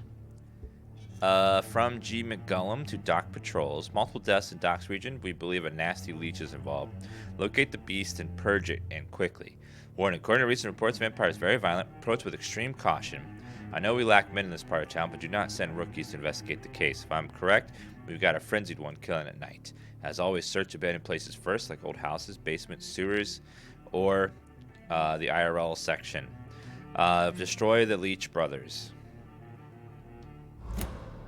From G. McGullum to Dock Patrols. Multiple deaths in Dock's region. We believe a nasty leech is involved. Locate the beast and purge it, and quickly. Warning, according to recent reports, Vampire is very violent. Approach with extreme caution. I know we lack men in this part of town, but do not send rookies to investigate the case. If I'm correct, we've got a frenzied one killing at night. As always, search abandoned places first, like old houses, basements, sewers, or the IRL section. Destroy the Leech Brothers.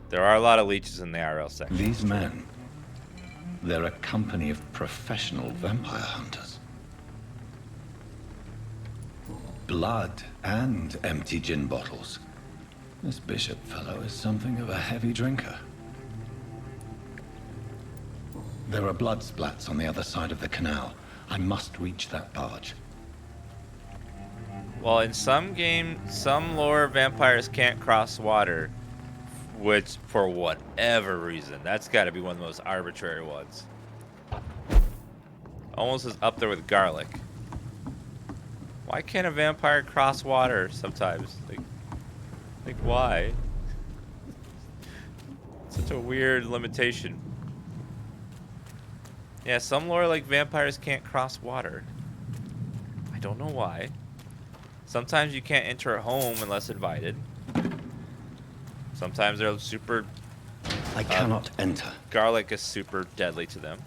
There are a lot of leeches in the IRL section. These men, they're a company of professional vampire hunters. Blood and empty gin bottles. This bishop fellow is something of a heavy drinker. There are blood splats on the other side of the canal. I must reach that barge. Well, in some games, some lore, vampires can't cross water, which, for whatever reason, that's got to be one of the most arbitrary ones. Almost as up there with garlic. Why can't a vampire cross water sometimes? Like why? Such a weird limitation. Yeah, some lore like vampires can't cross water. I don't know why. Sometimes you can't enter a home unless invited. Sometimes they're super... I cannot enter. Garlic is super deadly to them.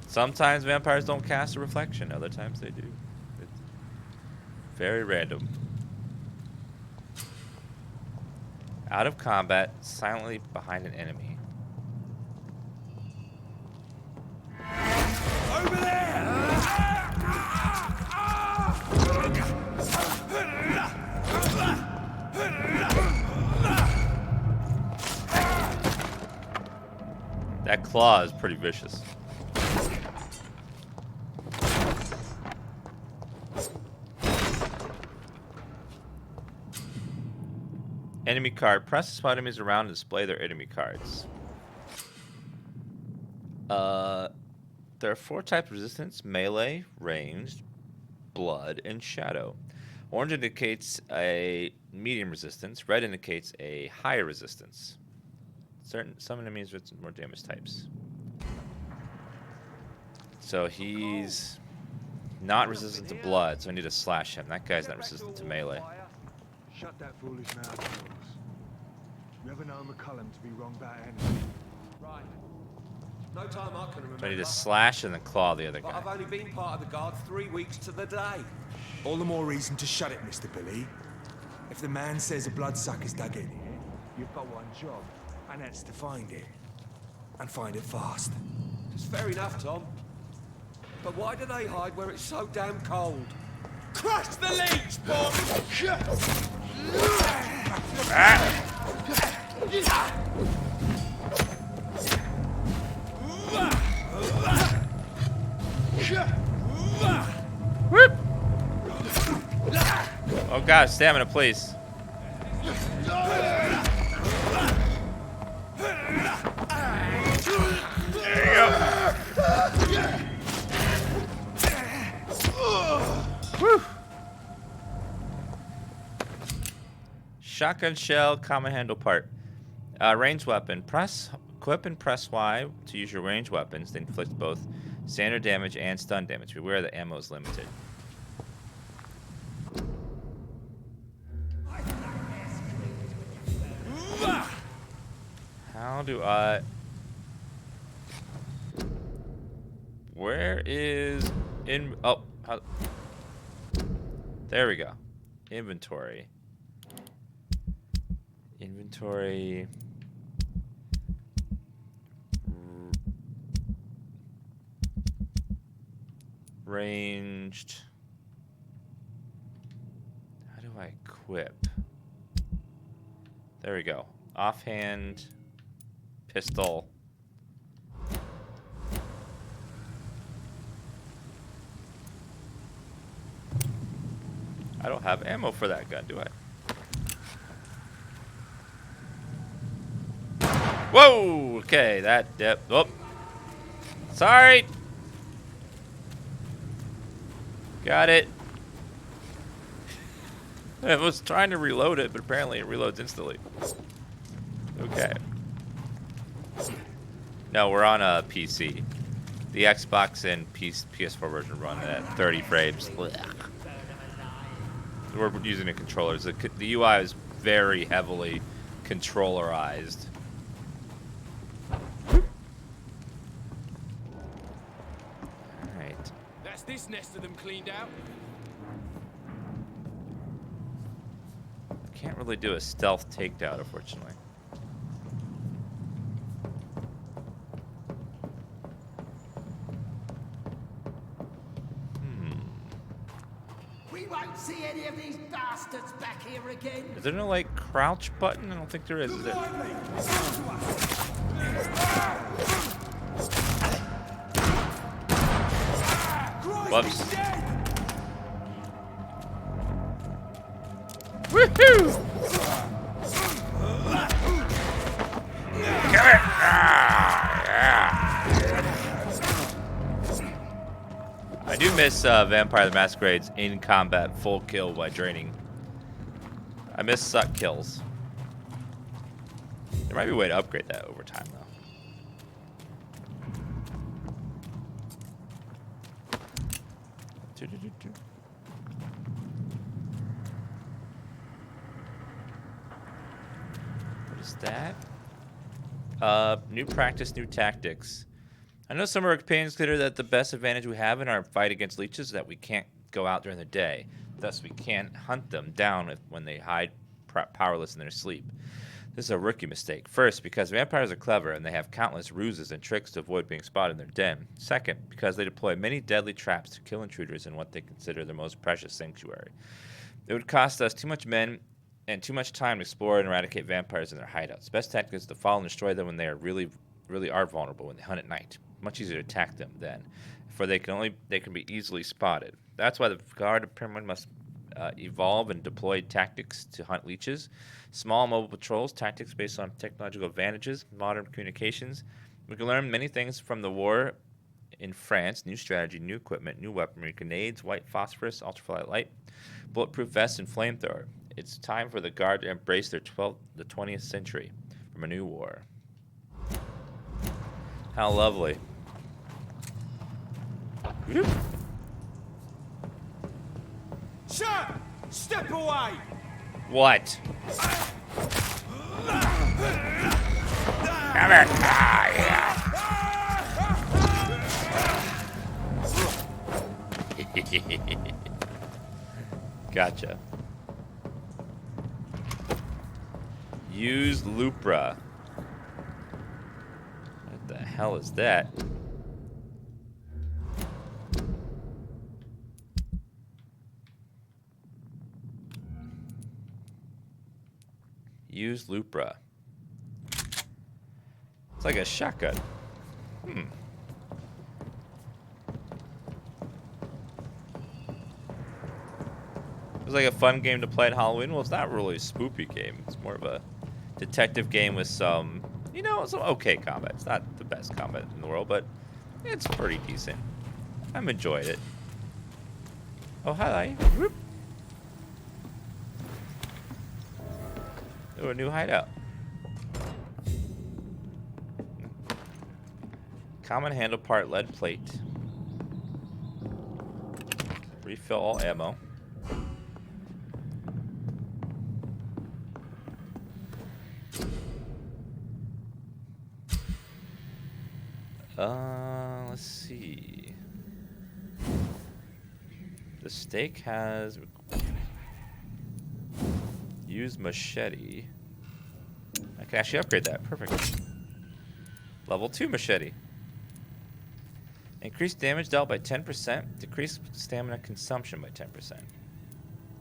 Sometimes vampires don't cast a reflection. Other times they do. It's very random. Out of combat, silently behind an enemy. Over there! That claw is pretty vicious. Enemy card. Press the spot enemies around to display their enemy cards. There are 4 types of resistance: melee, ranged, blood, and shadow. Orange indicates a medium resistance. Red indicates a higher resistance. Some enemies with more damage types. So he's not resistant to blood, so I need to slash him. That guy's not resistant to melee. Shut that foolish mouth of yours. You ever know McCullum to be wrong about anything? Right. No time I can remember. So I need to slash and then claw the other But guy. I've only been part of the guard 3 weeks to the day. All the more reason to shut it, Mr. Billy. If the man says a bloodsucker's dug in here, you've got one job, and that's to find it. And find it fast. It's fair enough, Tom. But why do they hide where it's so damn cold? Crush the leech, boy! Whoop! Oh god, stamina, please. There you go. Whew. Shotgun shell, common handle part. Ranged weapon. Equip and press Y to use your ranged weapons. They inflict both standard damage and stun damage. Beware that ammo is limited. How do I... Where is... Oh, how... There we go. Inventory. Inventory. Ranged. How do I equip? There we go. Offhand. Pistol. I don't have ammo for that gun, do I? Whoa! Okay, that... Yep. Oh. Sorry! Got it. I was trying to reload it, but apparently it reloads instantly. Okay. No, we're on a PC. The Xbox and PS4 version run at 30 frames. We're using the controllers. The UI is very heavily controllerized. Alright. That's this nest of them cleaned out. Can't really do a stealth takedown, unfortunately. We won't see any of these bastards back here again. Is there no, like, crouch button? I don't think there is there? Whoops. Woohoo! Come here! I do miss Vampire the Masquerade's in-combat full kill by draining. I miss suck kills. There might be a way to upgrade that over time, though. What is that? New practice, new tactics. I know some of our companions consider that the best advantage we have in our fight against leeches is that we can't go out during the day. Thus, we can't hunt them down when they hide powerless in their sleep. This is a rookie mistake. First, because vampires are clever and they have countless ruses and tricks to avoid being spotted in their den. Second, because they deploy many deadly traps to kill intruders in what they consider their most precious sanctuary. It would cost us too much men and too much time to explore and eradicate vampires in their hideouts. Best tactic is to follow and destroy them when they are really are vulnerable when they hunt at night. Much easier to attack them then, for they can be easily spotted. That's why the guard pyramid must evolve and deploy tactics to hunt leeches. Small mobile patrols, tactics based on technological advantages, modern communications. We can learn many things from the war In France, new strategy, new equipment, new weaponry, grenades, white phosphorus, ultraviolet light, bulletproof vests, and flamethrower. It's time for the Guard to embrace the 20th century from a new war. How lovely. Whoop. Sir! Step away! What? Come here. Gotcha. Use Lupra. What the hell is that? Use Lupra. It's like a shotgun. It was like a fun game to play at Halloween. Well, it's not really a spoopy game. It's more of a detective game with some, you know, some okay combat. It's not the best combat in the world, but it's pretty decent. I'm enjoying it. Oh, hi. Whoop. Oh, a new hideout. Common handle part lead plate. Refill all ammo. Let's see. The stake has use machete. I can actually upgrade that. Perfect. Level 2 machete. Increase damage dealt by 10%. Decrease stamina consumption by 10%.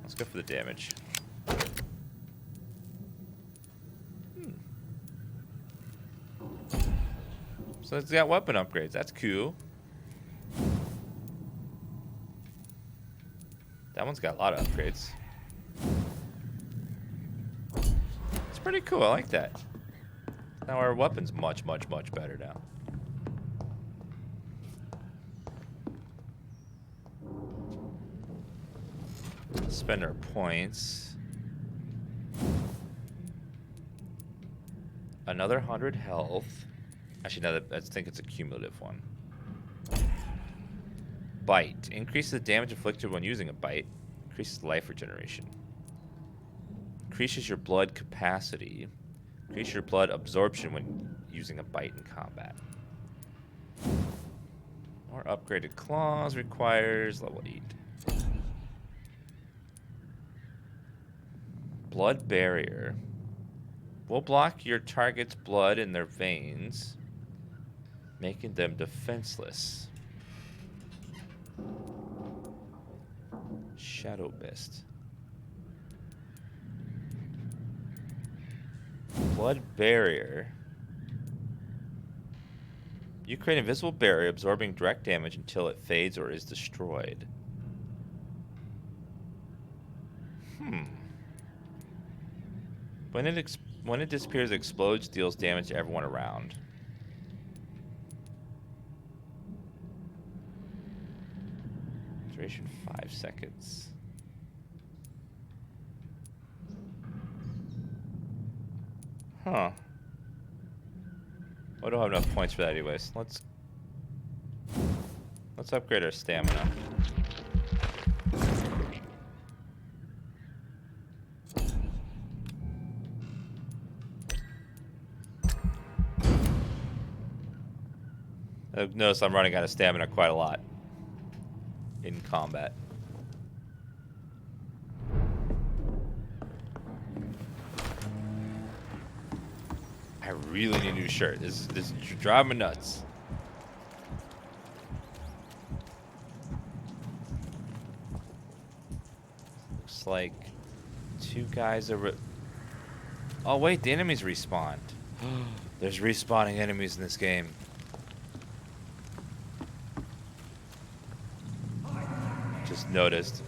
Let's go for the damage. So it's got weapon upgrades. That's cool. That one's got a lot of upgrades. It's pretty cool. I like that. Now our weapon's much, much, much better now. Spend our points. Another 100 health. Actually, no, I think it's a cumulative one. Bite. Increases the damage inflicted when using a bite. Increases life regeneration. Increases your blood capacity. Increases your blood absorption when using a bite in combat. More upgraded claws requires level 8. Blood barrier. Will block your target's blood in their veins, making them defenseless. Shadow Mist. Blood barrier. You create an invisible barrier absorbing direct damage until it fades or is destroyed. When it disappears, it explodes, deals damage to everyone around. Duration 5 seconds. Huh. I don't have enough points for that anyways. Let's upgrade our stamina. Notice I'm running out of stamina quite a lot in combat. I really need a new shirt. This is driving me nuts. Looks like 2 guys are. Oh wait, the enemies respawned. There's respawning enemies in this game. Just noticed.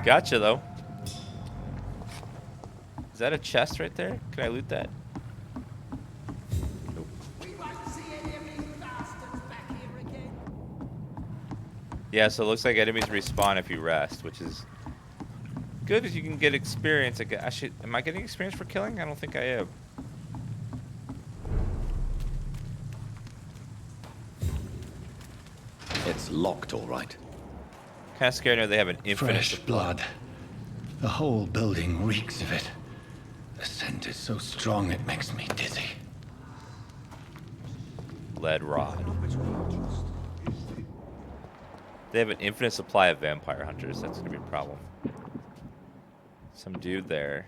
Gotcha, though. Is that a chest right there? Can I loot that? Nope. Yeah, so it looks like enemies respawn if you rest, which is good because you can get experience. Am I getting experience for killing? I don't think I am. It's locked, all right. Kind of scared now they have an infinite Fresh supply. blood. The whole building reeks of it. The scent is so strong it makes me dizzy. Lead rod. They have an infinite supply of vampire hunters. That's gonna be a problem. Some dude there.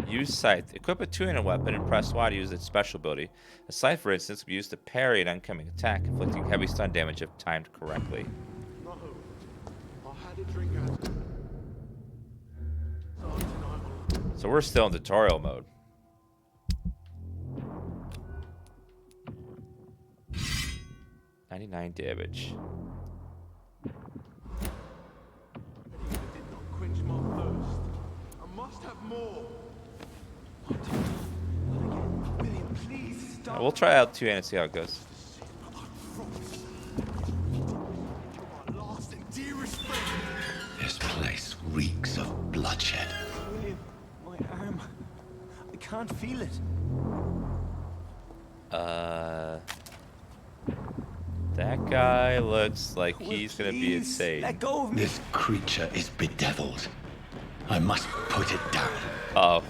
Use scythe. Equip a two-handed weapon and press Y to use its special ability. A scythe, for instance, can be used to parry an oncoming attack, inflicting heavy stun damage if timed correctly. So we're still in tutorial mode. $99 damage. We'll try out two-handed and see how it goes. This place reeks of bloodshed. William, my arm. I can't feel it. That guy looks like he's gonna be insane. Let go of me. This creature is bedeviled. I must put it down. Uh-oh.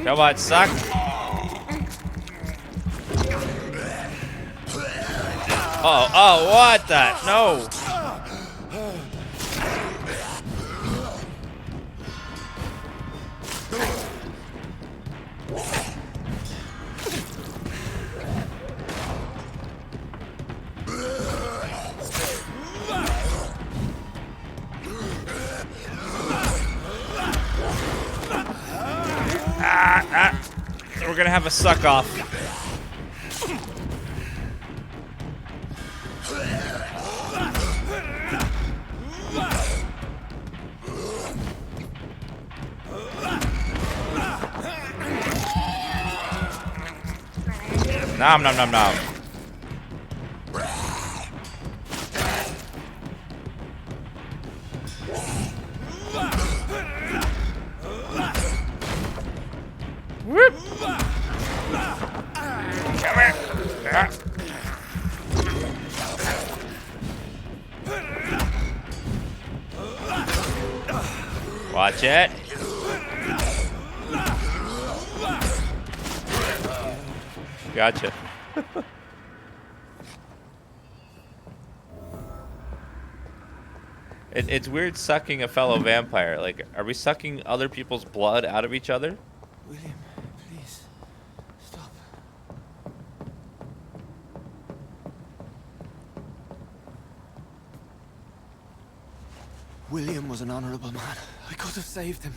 Come on, suck. Oh, what the? No. We're gonna have a suck off. Nom nom nom nom. Whoop. Come here. Yeah. Watch it. Gotcha. It's weird sucking a fellow vampire. Like, are we sucking other people's blood out of each other? William, please. Stop. William was an honorable man. I could have saved him.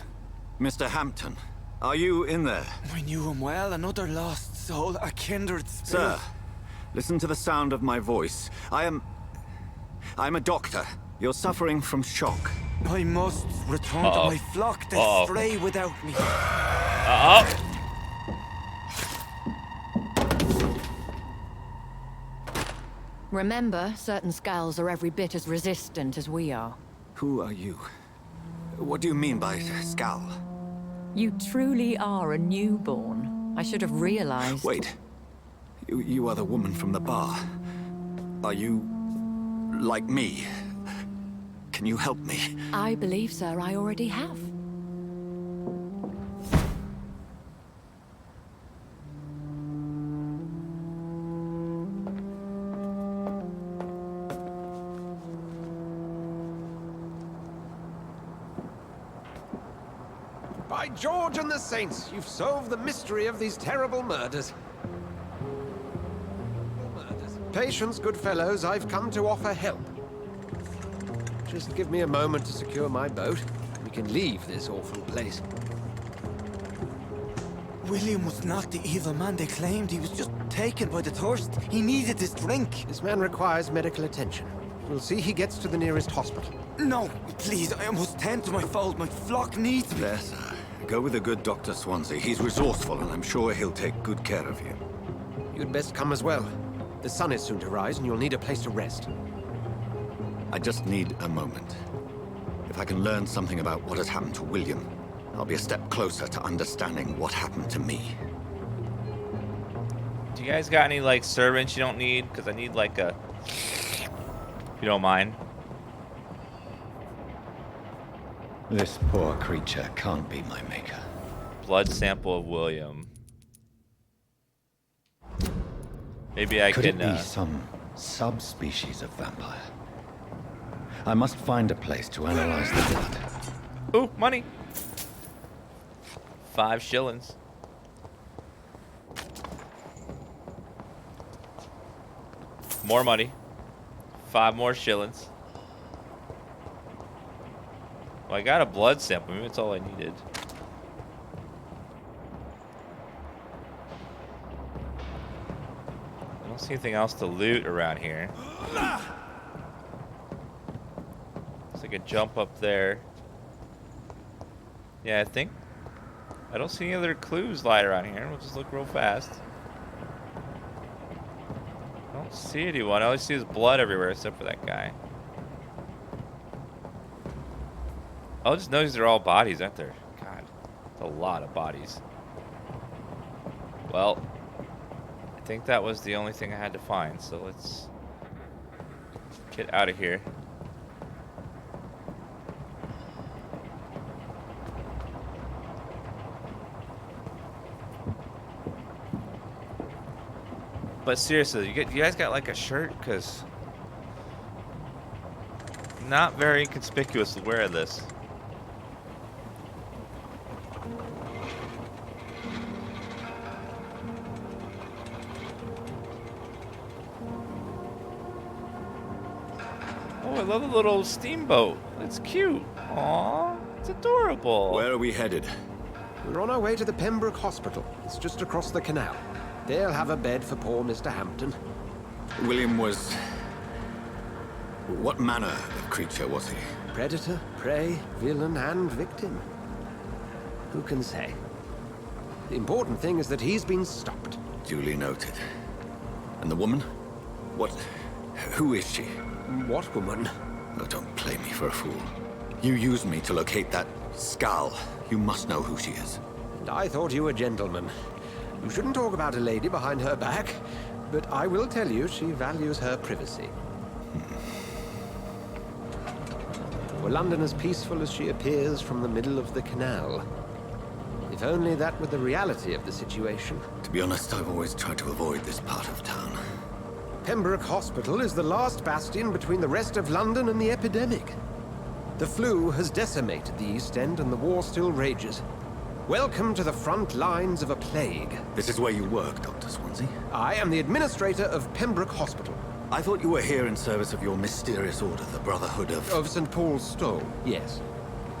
Mr. Hampton, are you in there? I knew him well, another lost soul, a kindred spirit. Sir, listen to the sound of my voice. I'm a doctor. You're suffering from shock. I must return to my flock. They stray without me. Remember, certain skulls are every bit as resistant as we are. Who are you? What do you mean by skull? You truly are a newborn. I should have realized. Wait. You are the woman from the bar. Are you like me? Can you help me? I believe, sir, I already have. By George and the Saints, you've solved the mystery of these terrible murders. Patience, good fellows, I've come to offer help. Just give me a moment to secure my boat. We can leave this awful place. William was not the evil man they claimed. He was just taken by the thirst. He needed this drink. This man requires medical attention. We'll see he gets to the nearest hospital. No, please, I must tend to my fold. My flock needs me. There, sir. Go with the good Dr. Swansea. He's resourceful, and I'm sure he'll take good care of you. You'd best come as well. The sun is soon to rise, and you'll need a place to rest. I just need a moment. If I can learn something about what has happened to William, I'll be a step closer to understanding what happened to me. Do you guys got any, like, servants you don't need? Because I need, like, a... If you don't mind. This poor creature can't be my maker. Blood sample of William. Maybe I Could can, it be some subspecies of vampire? I must find a place to analyze the blood. Ooh, money. 5 shillings. More money. 5 more shillings. Well, I got a blood sample. Maybe that's all I needed. I don't see anything else to loot around here. So I could jump up there. Yeah, I don't see any other clues lying around here. We'll just look real fast. I don't see anyone. I only see his blood everywhere except for that guy. I'll just notice they're all bodies, aren't there? God, that's a lot of bodies. Well, I think that was the only thing I had to find, so let's get out of here. But seriously, you guys got like a shirt? Because not very conspicuous to wear this. Oh, I love the little steamboat. It's cute. Aw, it's adorable. Where are we headed? We're on our way to the Pembroke Hospital. It's just across the canal. They'll have a bed for poor Mr. Hampton. William was... What manner of creature was he? Predator, prey, villain, and victim. Who can say? The important thing is that he's been stopped. Duly noted. And the woman? Who is she? What woman? Oh, don't play me for a fool. You used me to locate that skull. You must know who she is. And I thought you a gentleman. You shouldn't talk about a lady behind her back, but I will tell you she values her privacy. Were London as peaceful as she appears from the middle of the canal? If only that were the reality of the situation. To be honest, I've always tried to avoid this part of town. Pembroke Hospital is the last bastion between the rest of London and the epidemic. The flu has decimated the East End and the war still rages. Welcome to the front lines of a plague. This is where you work, Dr. Swansea? I am the administrator of Pembroke Hospital. I thought you were here in service of your mysterious order, the Brotherhood of... Of St. Paul's Stone, yes.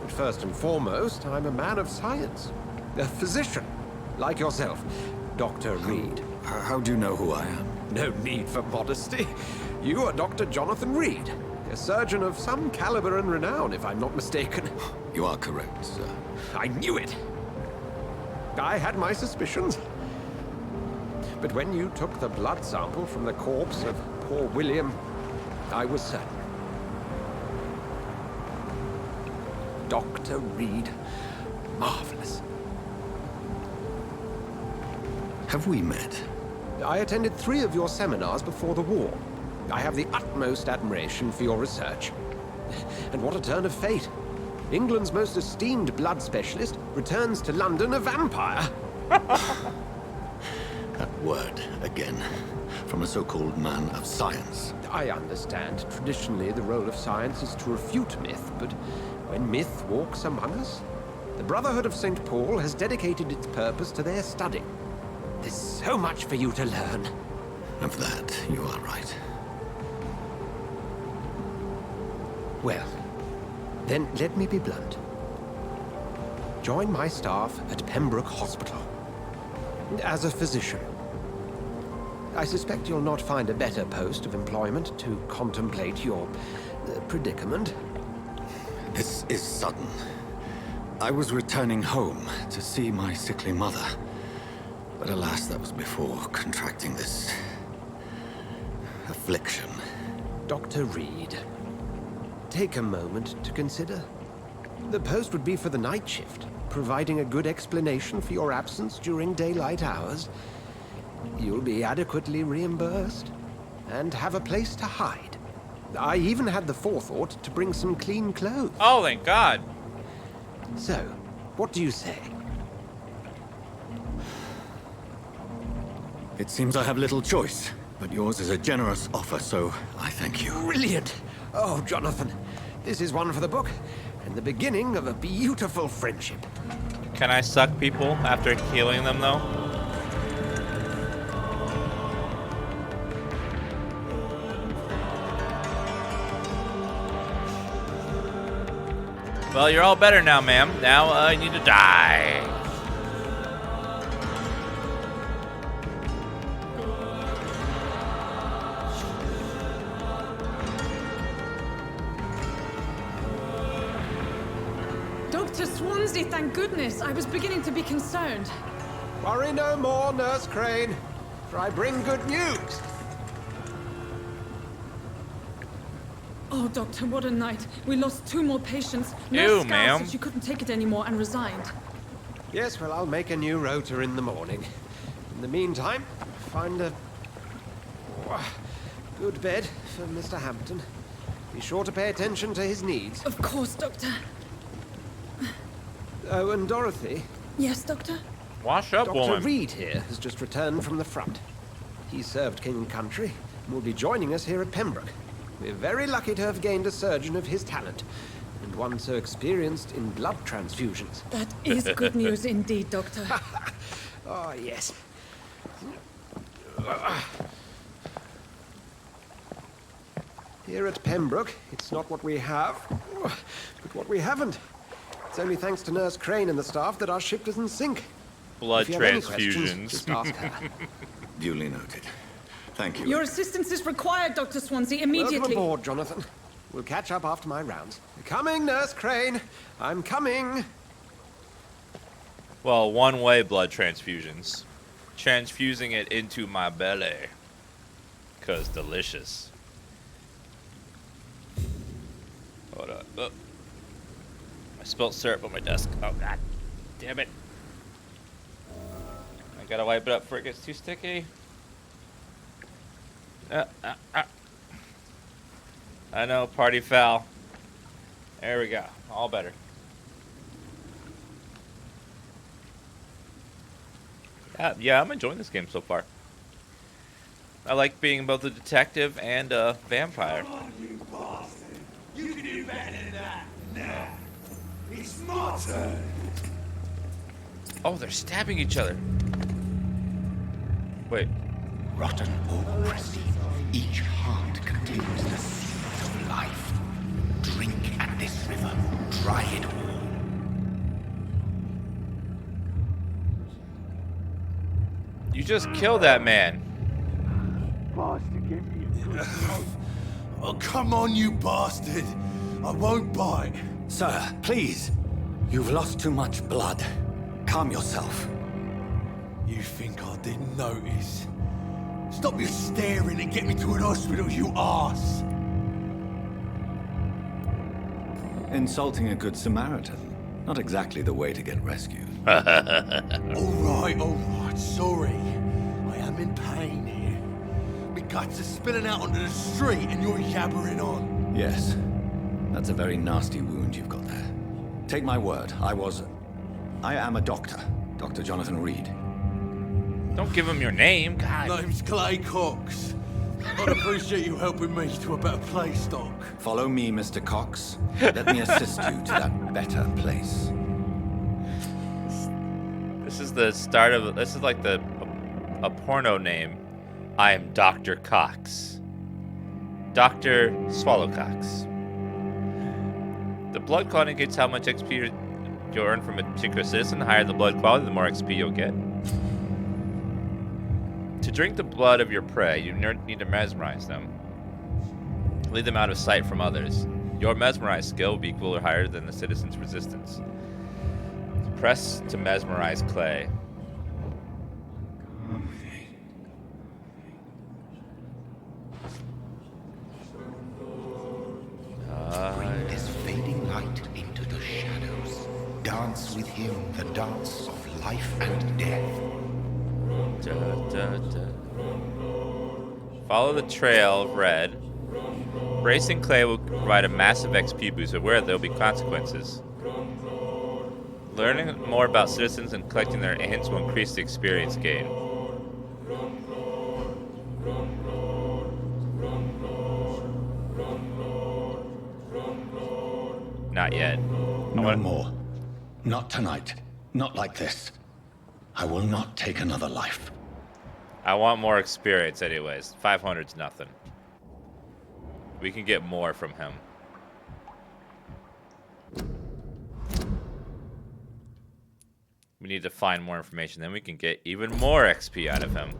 But first and foremost, I'm a man of science. A physician, like yourself, Dr. Reed. How do you know who I am? No need for modesty. You are Dr. Jonathan Reed, a surgeon of some caliber and renown, if I'm not mistaken. You are correct, sir. I knew it! I had my suspicions. But when you took the blood sample from the corpse of poor William, I was certain. Dr. Reed. Marvelous. Have we met? I attended 3 of your seminars before the war. I have the utmost admiration for your research. And what a turn of fate. England's most esteemed blood specialist returns to London a vampire. That word, again, from a so-called man of science. I understand. Traditionally, the role of science is to refute myth, but when myth walks among us, The Brotherhood of St. Paul has dedicated its purpose to their study. There's so much for you to learn. Of that, you are right. Well, then let me be blunt. Join my staff at Pembroke Hospital. As a physician. I suspect you'll not find a better post of employment to contemplate your predicament. This is sudden. I was returning home to see my sickly mother. But alas, that was before contracting this affliction. Dr. Reed, take a moment to consider. The post would be for the night shift, providing a good explanation for your absence during daylight hours. You'll be adequately reimbursed and have a place to hide. I even had the forethought to bring some clean clothes. Oh, thank God. So, what do you say? It seems I have little choice, but yours is a generous offer, so I thank you. Brilliant! Oh, Jonathan, this is one for the book, and the beginning of a beautiful friendship. Can I suck people after healing them, though? Well, you're all better now, ma'am. Now, you need to die. Dr. Swansea, thank goodness. I was beginning to be concerned. Worry no more, Nurse Crane, for I bring good news. Oh, Doctor, what a night. We lost 2 more patients. Ew, Nurse Scout ma'am. said she couldn't take it anymore and resigned. Yes, well, I'll make a new rota in the morning. In the meantime, find a good bed for Mr. Hampton. Be sure to pay attention to his needs. Of course, Doctor. Oh, and Dorothy. Yes, Doctor? Wash up, Dr. woman. Reed here has just returned from the front. He served King and Country and will be joining us here at Pembroke. We're very lucky to have gained a surgeon of his talent, and one so experienced in blood transfusions. That is good news indeed, Doctor. Oh, yes. Here at Pembroke, it's not what we have, but what we haven't. It's only thanks to Nurse Crane and the staff that our ship doesn't sink. Blood If you have any transfusions. questions, just ask her. Duly noted. Thank you. Your assistance is required, Dr. Swansea, immediately. Welcome aboard, Jonathan. We'll catch up after my rounds. Coming, Nurse Crane. I'm coming. Well, one-way blood transfusions. Transfusing it into my belly. 'Cause delicious. Hold up. Oh. I spilled syrup on my desk. Oh, God. Damn it. I gotta wipe it up before it gets too sticky. I know, party foul. There we go. All better. Yeah, I'm enjoying this game so far. I like being both a detective and a vampire. Come on, you bastard. You can do better than that. Nah. It's my turn. Oh, they're stabbing each other. Wait. Rotten oppressive. Each heart contains the seeds of life. Drink at this river. Dry it all. You just killed that man. Bastard, give me a good Oh, come on, you bastard. I won't bite. Sir, please. You've lost too much blood. Calm yourself. You think I didn't notice? Stop your staring and get me to an hospital, you arse! Insulting a good Samaritan. Not exactly the way to get rescued. Alright, sorry. I am in pain here. My guts are spilling out onto the street and you're yabbering on. Yes. That's a very nasty wound you've got there. Take my word, I am a doctor. Dr. Jonathan Reed. Don't give him your name, God. Name's Clay Cox. I'd appreciate you helping me to a better place, Doc. Follow me, Mr. Cox. Let me assist you to that better place. the start of this is like a porno name. I am Dr. Cox. Dr. Swallowcox. The blood quality indicates how much XP you'll earn from a particular citizen. The higher the blood quality, the more XP you'll get. To drink the blood of your prey, you need to mesmerize them. Lead them out of sight from others. Your mesmerize skill will be equal or higher than the citizen's resistance. Press to mesmerize clay. Bring this fading light into the shadows. Dance with him the dance of life and death. Follow the trail of red. Bracing clay will provide a massive XP boost, but where there will be consequences. Learning more about citizens and collecting their hints will increase the experience gain. Not yet. No more. Not tonight. Not like this. I will not take another life. I want more experience anyways. 500's nothing. We can get more from him. We need to find more information, then we can get even more XP out of him.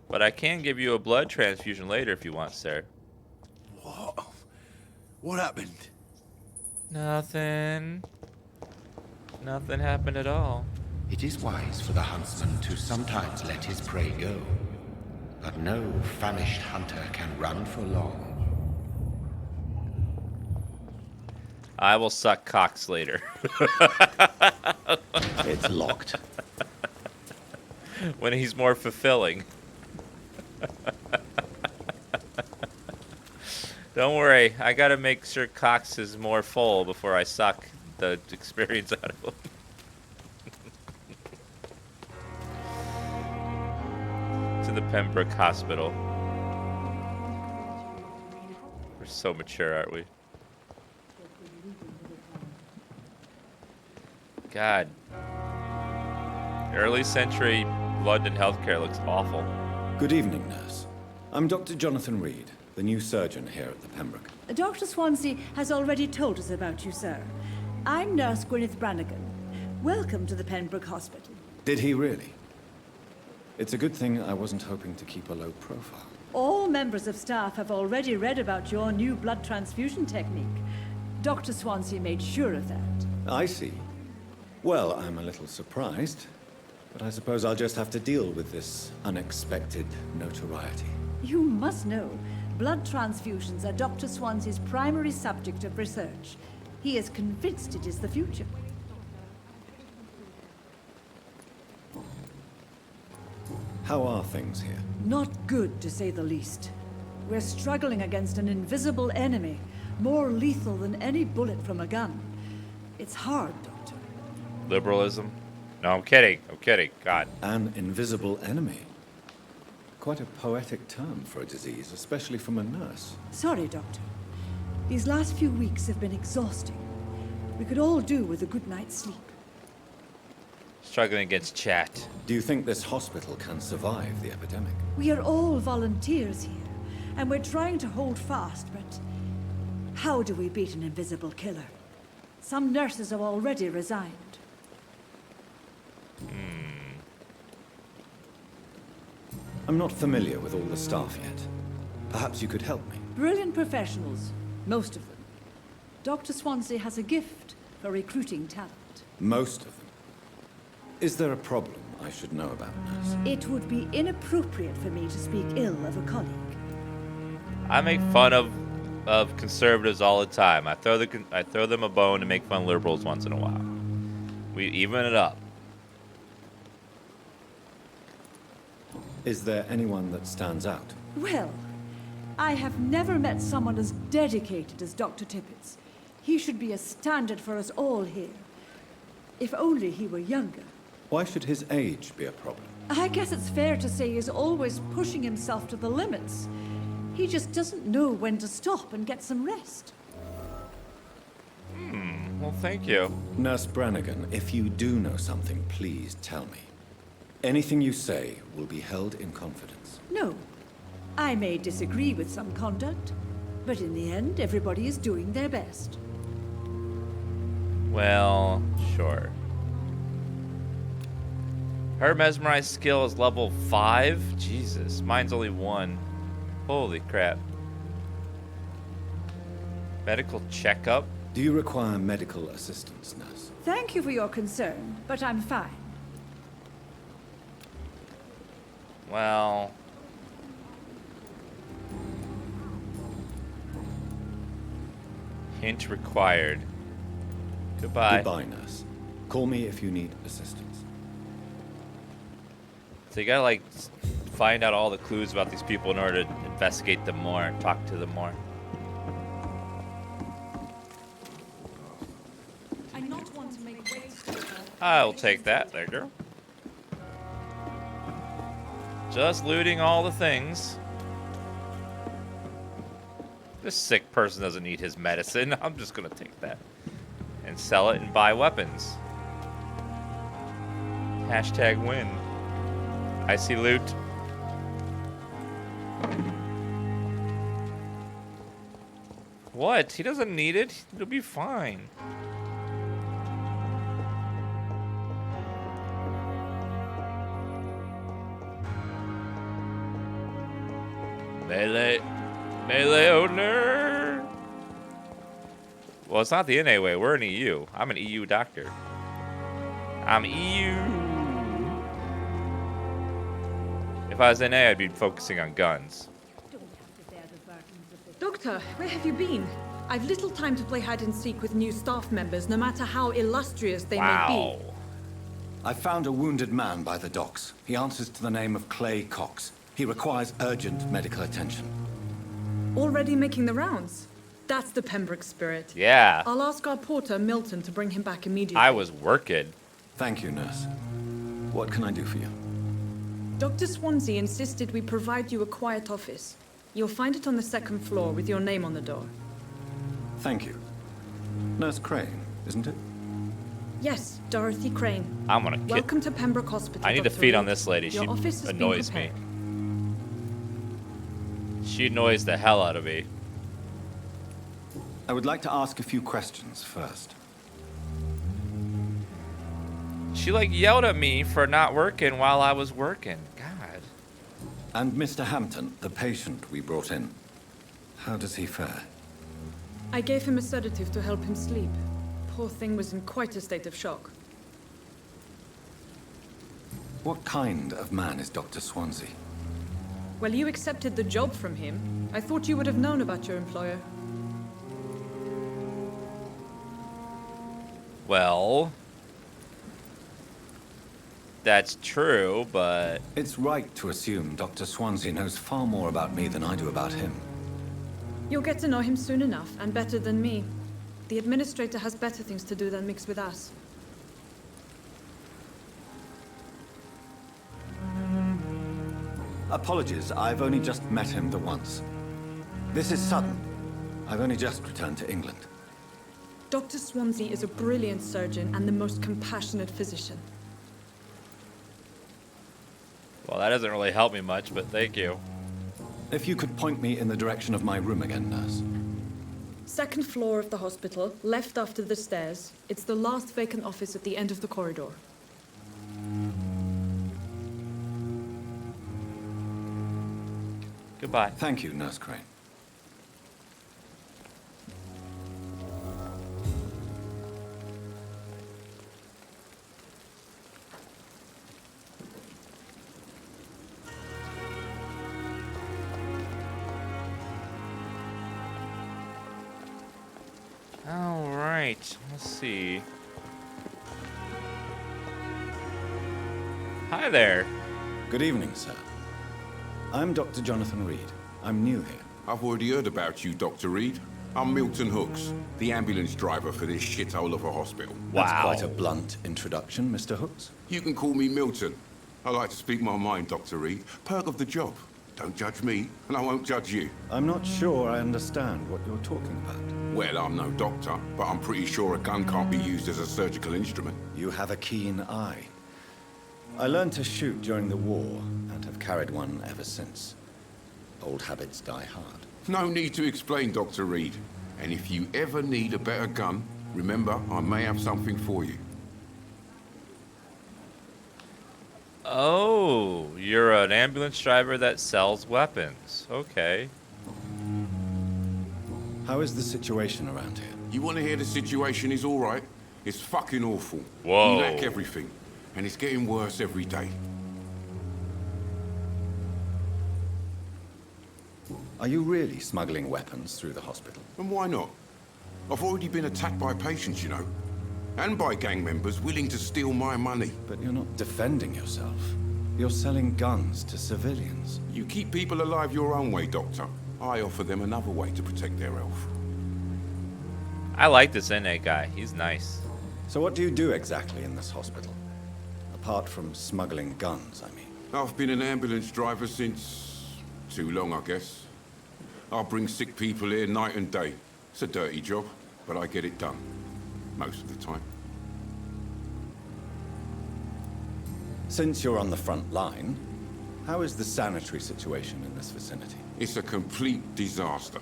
But I can give you a blood transfusion later if you want, sir. What? What happened? Nothing. Nothing happened at all. It is wise for the huntsman to sometimes let his prey go. But no famished hunter can run for long. I will suck cocks later. It's locked. When he's more fulfilling. Don't worry, I gotta make sure Cox is more full before I suck the experience out of him. To the Pembroke Hospital. We're so mature, aren't we? God. Early century London healthcare looks awful. Good evening, nurse. I'm Dr. Jonathan Reed, the new surgeon here at the Pembroke. Dr. Swansea has already told us about you, sir. I'm Nurse Gwyneth Brannigan. Welcome to the Pembroke Hospital. Did he really? It's a good thing I wasn't hoping to keep a low profile. All members of staff have already read about your new blood transfusion technique. Dr. Swansea made sure of that. I see. Well, I'm a little surprised, but I suppose I'll just have to deal with this unexpected notoriety. You must know, blood transfusions are Dr. Swansea's primary subject of research. He is convinced it is the future. How are things here? Not good, to say the least. We're struggling against an invisible enemy, more lethal than any bullet from a gun. It's hard, Doctor. Liberalism? No, I'm kidding. I'm kidding. God. An invisible enemy. Quite a poetic term for a disease, especially from a nurse. Sorry, Doctor. These last few weeks have been exhausting. We could all do with a good night's sleep. Struggling against chat. Do you think this hospital can survive the epidemic? We are all volunteers here, and we're trying to hold fast, but how do we beat an invisible killer? Some nurses have already resigned. I'm not familiar with all the staff yet. Perhaps you could help me. Brilliant professionals, most of them. Dr. Swansea has a gift for recruiting talent. Most of them. Is there a problem I should know about, nurse? It would be inappropriate for me to speak ill of a colleague. I make fun of conservatives all the time. I throw them a bone to make fun of liberals once in a while. We even it up. Is there anyone that stands out? Well, I have never met someone as dedicated as Dr. Tippett's. He should be a standard for us all here. If only he were younger. Why should his age be a problem? I guess it's fair to say he's always pushing himself to the limits. He just doesn't know when to stop and get some rest. Well, thank you. Nurse Brannigan, if you do know something, please tell me. Anything you say will be held in confidence. No. I may disagree with some conduct, but in the end, everybody is doing their best. Well, sure. Her mesmerize skill is level 5? Jesus, mine's only 1. Holy crap. Medical checkup? Do you require medical assistance, nurse? Thank you for your concern, but I'm fine. Well... Hint required. Goodbye. Goodbye, nurse. Call me if you need assistance. So you gotta, like, find out all the clues about these people in order to investigate them more and talk to them more. I not want to make waste. I'll take that, there, girl. Just looting all the things. This sick person doesn't need his medicine. I'm just gonna take that and sell it and buy weapons. Hashtag win. I see loot. What? He doesn't need it. It'll be fine. Melee. Melee owner. Well, it's not the NA way. We're an EU. I'm an EU doctor. I'm EU. If I was NA, I'd be focusing on guns. Doctor, where have you been? I've little time to play hide and seek with new staff members, no matter how illustrious they may be. I found a wounded man by the docks. He answers to the name of Clay Cox. He requires urgent medical attention. Already making the rounds? That's the Pembroke spirit. Yeah. I'll ask our porter, Milton, to bring him back immediately. I was working. Thank you, nurse. What can I do for you? Dr. Swansea insisted we provide you a quiet office. You'll find it on the 2nd floor with your name on the door. Thank you. Nurse Crane, isn't it? Yes, Dorothy Crane. I'm gonna Welcome to Pembroke Hospital. I need to Dr. feed on Reed. this lady. Your She office has been annoys me. prepared. She annoys the hell out of me. I would like to ask a few questions first. She like yelled at me for not working while I was working. God. And Mr. Hampton, the patient we brought in, how does he fare? I gave him a sedative to help him sleep. Poor thing was in quite a state of shock. What kind of man is Dr. Swansea? Well, you accepted the job from him. I thought you would have known about your employer. Well, that's true, but... It's right to assume Dr. Swansea knows far more about me than I do about him. You'll get to know him soon enough, and better than me. The administrator has better things to do than mix with us. Apologies, I've only just met him the once. This is sudden. I've only just returned to England. Dr. Swansea is a brilliant surgeon and the most compassionate physician. Well, that doesn't really help me much, but thank you. If you could point me in the direction of my room again, nurse. 2nd floor of the hospital, left after the stairs. It's the last vacant office at the end of the corridor. Goodbye. Thank you, Nurse Crane. All right, let's see. Hi there. Good evening, sir. I'm Dr. Jonathan Reed. I'm new here. I've already heard about you, Dr. Reed. I'm Milton Hooks, the ambulance driver for this shithole of a hospital. That's quite a blunt introduction, Mr. Hooks. You can call me Milton. I like to speak my mind, Dr. Reed. Perk of the job. Don't judge me, and I won't judge you. I'm not sure I understand what you're talking about. Well, I'm no doctor, but I'm pretty sure a gun can't be used as a surgical instrument. You have a keen eye. I learned to shoot during the war, and have carried one ever since. Old habits die hard. No need to explain, Dr. Reed. And if you ever need a better gun, remember, I may have something for you. Oh, you're an ambulance driver that sells weapons. Okay. How is the situation around here? You want to hear the situation is all right? It's fucking awful. Whoa. We lack everything, and it's getting worse every day. Are you really smuggling weapons through the hospital? And why not? I've already been attacked by patients, you know. And by gang members willing to steal my money. But you're not defending yourself. You're selling guns to civilians. You keep people alive your own way, Doctor. I offer them another way to protect their health. I like this NA guy. He's nice. So what do you do exactly in this hospital? Apart from smuggling guns, I mean. I've been an ambulance driver since... too long, I guess. I bring sick people here night and day. It's a dirty job, but I get it done. Most of the time. Since you're on the front line, how is the sanitary situation in this vicinity? It's a complete disaster.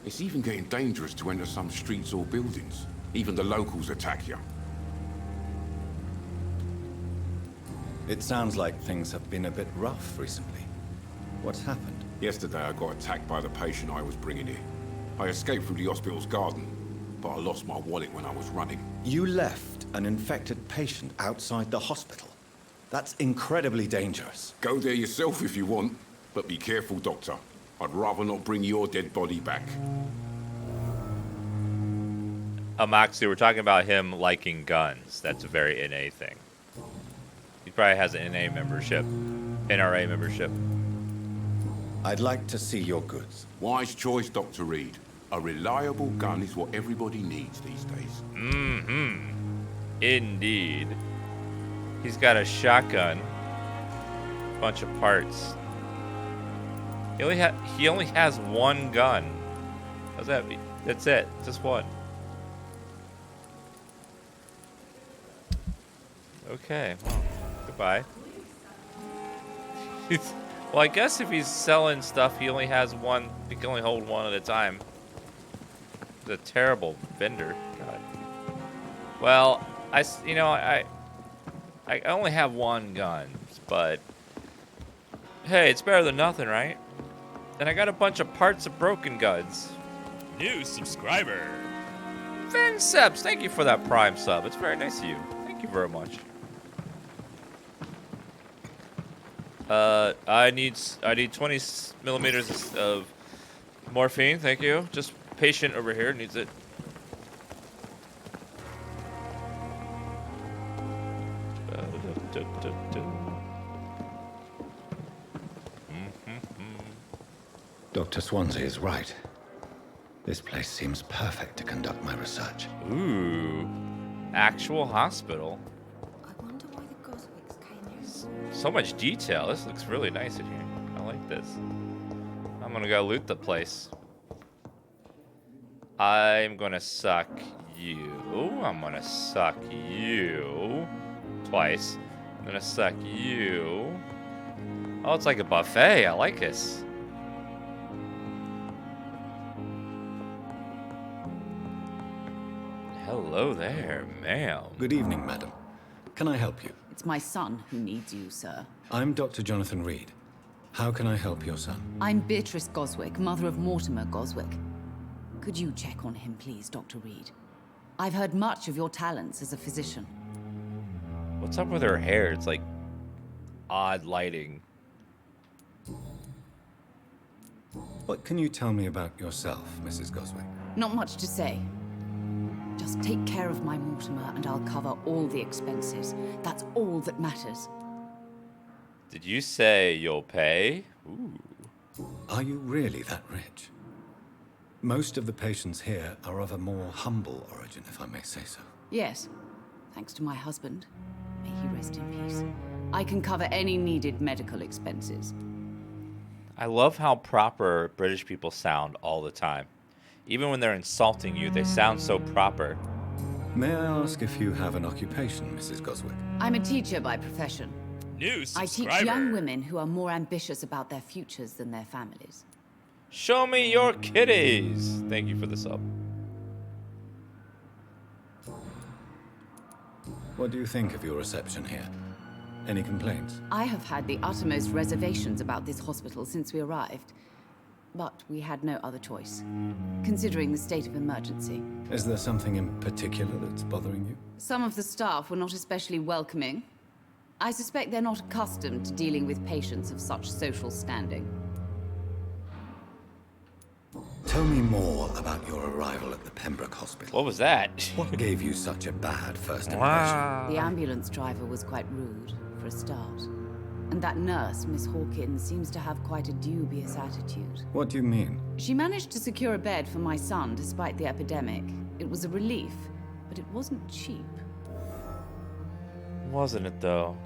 It's even getting dangerous to enter some streets or buildings. Even the locals attack you. It sounds like things have been a bit rough recently. What's happened? Yesterday I got attacked by the patient I was bringing here. I escaped through the hospital's garden, but I lost my wallet when I was running. You left an infected patient outside the hospital? That's incredibly dangerous. Go there yourself if you want, but be careful, Doctor. I'd rather not bring your dead body back. Moxie, we're talking about him liking guns. That's a very NA thing. He probably has an NA membership, NRA membership. I'd like to see your goods. Wise choice, Dr. Reed. A reliable gun is what everybody needs these days. Mm-hmm. Indeed. He's got a shotgun. Bunch of parts. He only has one gun. How's that be? That's it. Just one. Okay. Well, goodbye. Well, I guess if he's selling stuff, he only has one. He can only hold one at a time. He's a terrible vendor. God. Well, I only have one gun, but hey, it's better than nothing, right? And I got a bunch of parts of broken guns. New subscriber. Vinceps, thank you for that Prime sub. It's very nice of you. Thank you very much. I need 20 millimeters of morphine. Thank you. Just patient over here needs it. Dr. Swansea is right. This place seems perfect to conduct my research. Ooh. Actual hospital. I wonder why the Goswicks came here. So much detail. This looks really nice in here. I like this. I'm gonna go loot the place. I'm gonna suck you. I'm gonna suck you. Twice. I'm gonna suck you. Oh, it's like a buffet. I like this. Hello there, ma'am. Good evening, madam. Can I help you? It's my son who needs you, sir. I'm Dr. Jonathan Reed. How can I help your son? I'm Beatrice Goswick, mother of Mortimer Goswick. Could you check on him, please, Dr. Reed? I've heard much of your talents as a physician. What's up with her hair? It's like odd lighting. What can you tell me about yourself, Mrs. Goswick? Not much to say. Just take care of my Mortimer and I'll cover all the expenses. That's all that matters. Did you say you'll pay? Ooh. Are you really that rich? Most of the patients here are of a more humble origin, if I may say so. Yes, thanks to my husband. May he rest in peace. I can cover any needed medical expenses. I love how proper British people sound all the time. Even when they're insulting you, they sound so proper. May I ask if you have an occupation, Mrs. Goswick? I'm a teacher by profession. New I teach subscriber. young women who are more ambitious about their futures than their families. Show me your kitties. Thank you for the sub. What do you think of your reception here? Any complaints? I have had the uttermost reservations about this hospital since we arrived. But we had no other choice, considering the state of emergency. Is there something in particular that's bothering you? Some of the staff were not especially welcoming. I suspect they're not accustomed to dealing with patients of such social standing. Tell me more about your arrival at the Pembroke Hospital. What was that? What gave you such a bad first impression? The ambulance driver was quite rude, for a start. And that nurse, Miss Hawkins, seems to have quite a dubious attitude. What do you mean? She managed to secure a bed for my son despite the epidemic. It was a relief, but it wasn't cheap. Wasn't it, though?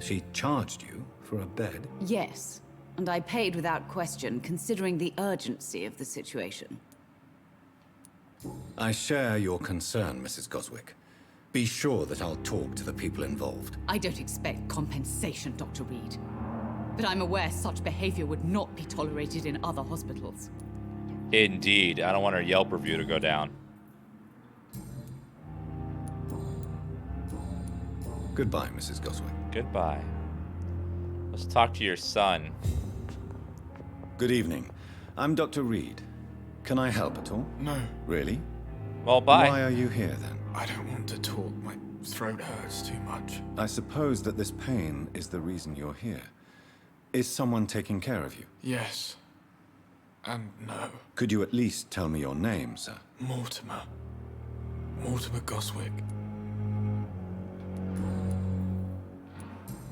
She charged you for a bed? Yes, and I paid without question, considering the urgency of the situation. I share your concern, Mrs. Goswick. Be sure that I'll talk to the people involved. I don't expect compensation, Dr. Reed. But I'm aware such behavior would not be tolerated in other hospitals. Indeed. I don't want her Yelp review to go down. Goodbye, Mrs. Goswick. Goodbye. Let's talk to your son. Good evening. I'm Dr. Reed. Can I help at all? No. Really? Well, bye. Why are you here, then? I don't want to talk. My throat hurts too much. I suppose that this pain is the reason you're here. Is someone taking care of you? Yes. And no. Could you at least tell me your name, sir? Mortimer. Mortimer Goswick.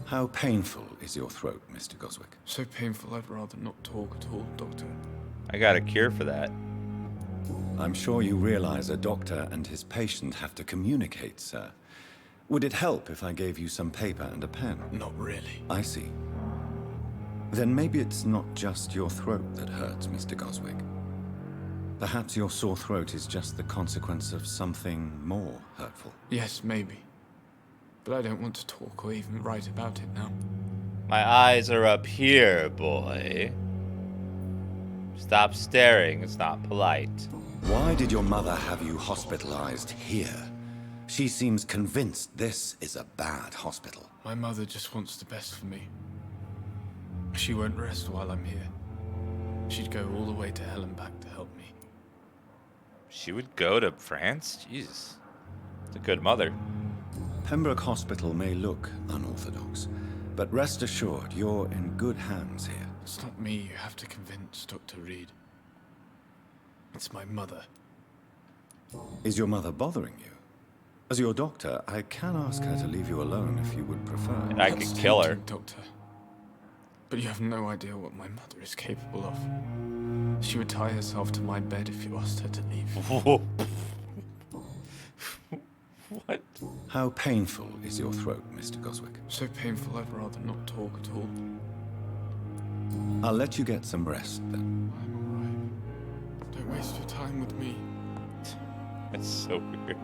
How painful is your throat, Mr. Goswick? So painful I'd rather not talk at all, Doctor. I got a cure for that. I'm sure you realize a doctor and his patient have to communicate, sir. Would it help if I gave you some paper and a pen? Not really. I see. Then maybe it's not just your throat that hurts, Mr. Goswick. Perhaps your sore throat is just the consequence of something more hurtful. Yes, maybe. But I don't want to talk or even write about it now. My eyes are up here, boy. Stop staring. It's not polite. Why did your mother have you hospitalized here? She seems convinced this is a bad hospital. My mother just wants the best for me. She won't rest while I'm here. She'd go all the way to hell and back to help me. She would go to France? Jesus. It's a good mother. Pembroke Hospital may look unorthodox, but rest assured you're in good hands here. It's not me you have to convince, Dr. Reed. It's my mother. Is your mother bothering you? As your doctor, I can ask her to leave you alone if you would prefer. And I could kill her. Doctor. But you have no idea what my mother is capable of. She would tie herself to my bed if you asked her to leave. What? How painful is your throat, Mr. Goswick? So painful I'd rather not talk at all. I'll let you get some rest, then. I'm alright. Don't waste your time with me. It's so weird.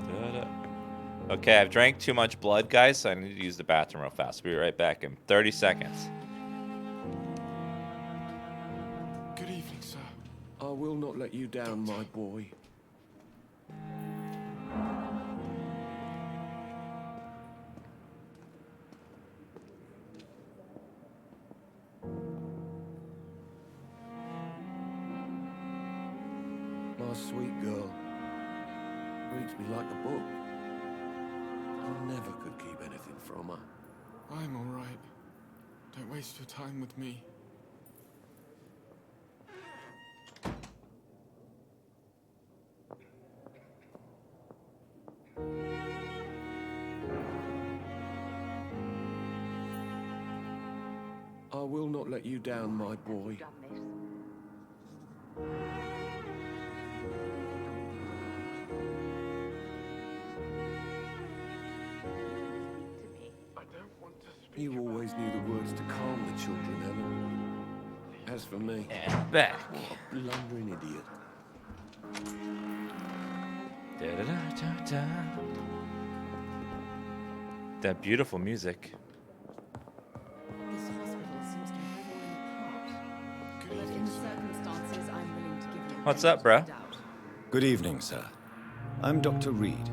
Da-da. Okay, I've drank too much blood, guys, so I need to use the bathroom real fast. I'll be right back in 30 seconds. Good evening, sir. I will not let you down, my boy. My sweet girl. Reads me like a book. I never could keep anything from her. I'm alright. Don't waste your time with me. I will not let you down, my boy. You always knew the words to calm the children, Helen. As for me, and back. What a blundering idiot. Da-da-da-da-da. That beautiful music. This hospital seems to have fallen apart. But in the circumstances, I'm willing to give you What's up, bruh? Good evening, sir. I'm Dr. Reed.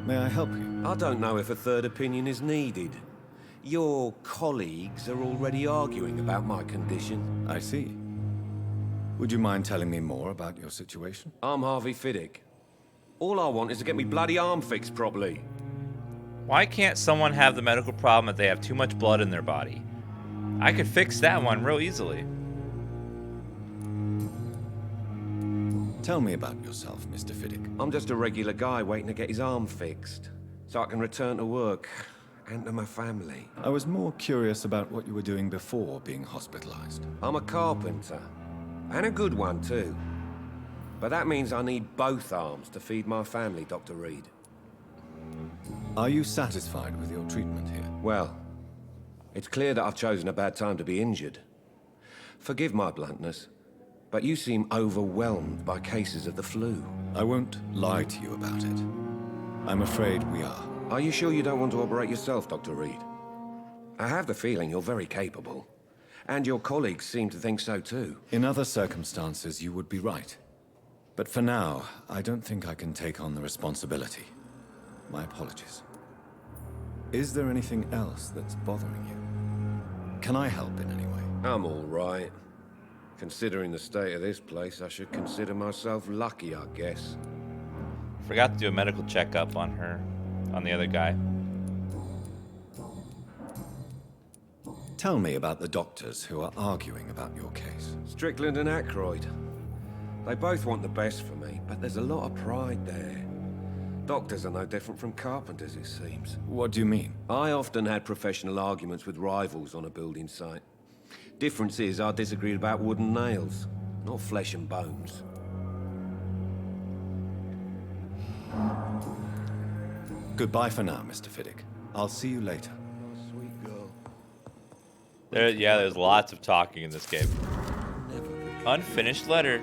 May I help you? I don't know if a third opinion is needed. Your colleagues are already arguing about my condition. I see. Would you mind telling me more about your situation? I'm Harvey Fiddick. All I want is to get me bloody arm fixed properly. Why can't someone have the medical problem that they have too much blood in their body? I could fix that one real easily. Tell me about yourself, Mr. Fiddick. I'm just a regular guy waiting to get his arm fixed, so I can return to work and to my family. I was more curious about what you were doing before being hospitalized. I'm a carpenter, and a good one too. But that means I need both arms to feed my family, Dr. Reed. Are you satisfied with your treatment here? Well, it's clear that I've chosen a bad time to be injured. Forgive my bluntness, but you seem overwhelmed by cases of the flu. I won't lie to you about it. I'm afraid we are. Are you sure you don't want to operate yourself, Dr. Reed? I have the feeling you're very capable. And your colleagues seem to think so too. In other circumstances, you would be right. But for now, I don't think I can take on the responsibility. My apologies. Is there anything else that's bothering you? Can I help in any way? I'm all right. Considering the state of this place, I should consider myself lucky, I guess. Forgot to do a medical checkup on her, on the other guy. Tell me about the doctors who are arguing about your case. Strickland and Aykroyd. They both want the best for me, but there's a lot of pride there. Doctors are no different from carpenters, it seems. What do you mean? I often had professional arguments with rivals on a building site. Difference is, I disagreed about wooden nails, not flesh and bones. Goodbye for now, Mr. Fiddick. I'll see you later. Sweet girl. There's lots of talking in this game. Unfinished letter.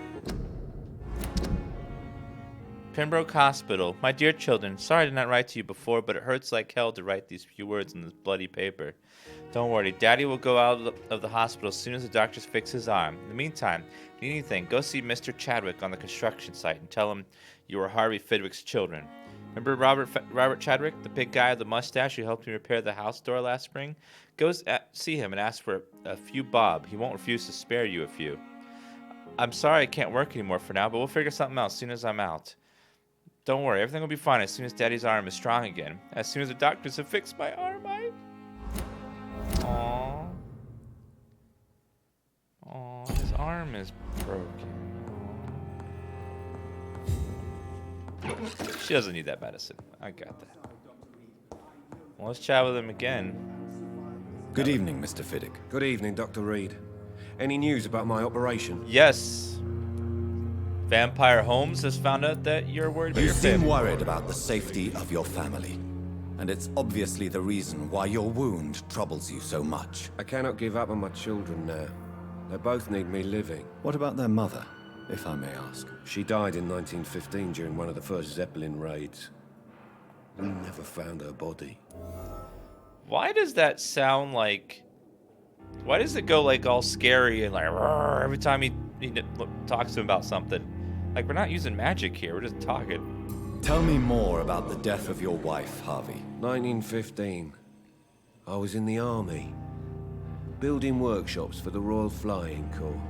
Pembroke Hospital. My dear children, sorry I did not write to you before, but it hurts like hell to write these few words in this bloody paper. Don't worry, Daddy will go out of the hospital as soon as the doctors fix his arm. In the meantime, if you need anything, go see Mr. Chadwick on the construction site and tell him you are Harvey Fidwick's children. Remember Robert Chadwick, the big guy with the mustache who helped me repair the house door last spring? Go see him and ask for a few bob. He won't refuse to spare you a few. I'm sorry I can't work anymore for now, but we'll figure something out as soon as I'm out. Don't worry, everything will be fine as soon as Daddy's arm is strong again. As soon as the doctors have fixed my arm, Aww, his arm is broken. She doesn't need that medicine. I got that. Well, let's chat with him again. Good evening, Mr. Fiddick. Good evening, Dr. Reed. Any news about my operation? Yes. Vampire Holmes has found out that you're worried about You your seem family. worried about the safety of your family. And it's obviously the reason why your wound troubles you so much. I cannot give up on my children now. They both need me living. What about their mother, if I may ask? She died in 1915 during one of the first Zeppelin raids. We never found her body. Why does that sound like... Why does it go like all scary and like "Rrr," every time he talks to him about something? Like, we're not using magic here, we're just talking. Tell me more about the death of your wife, Harvey. 1915. I was in the army, building workshops for the Royal Flying Corps.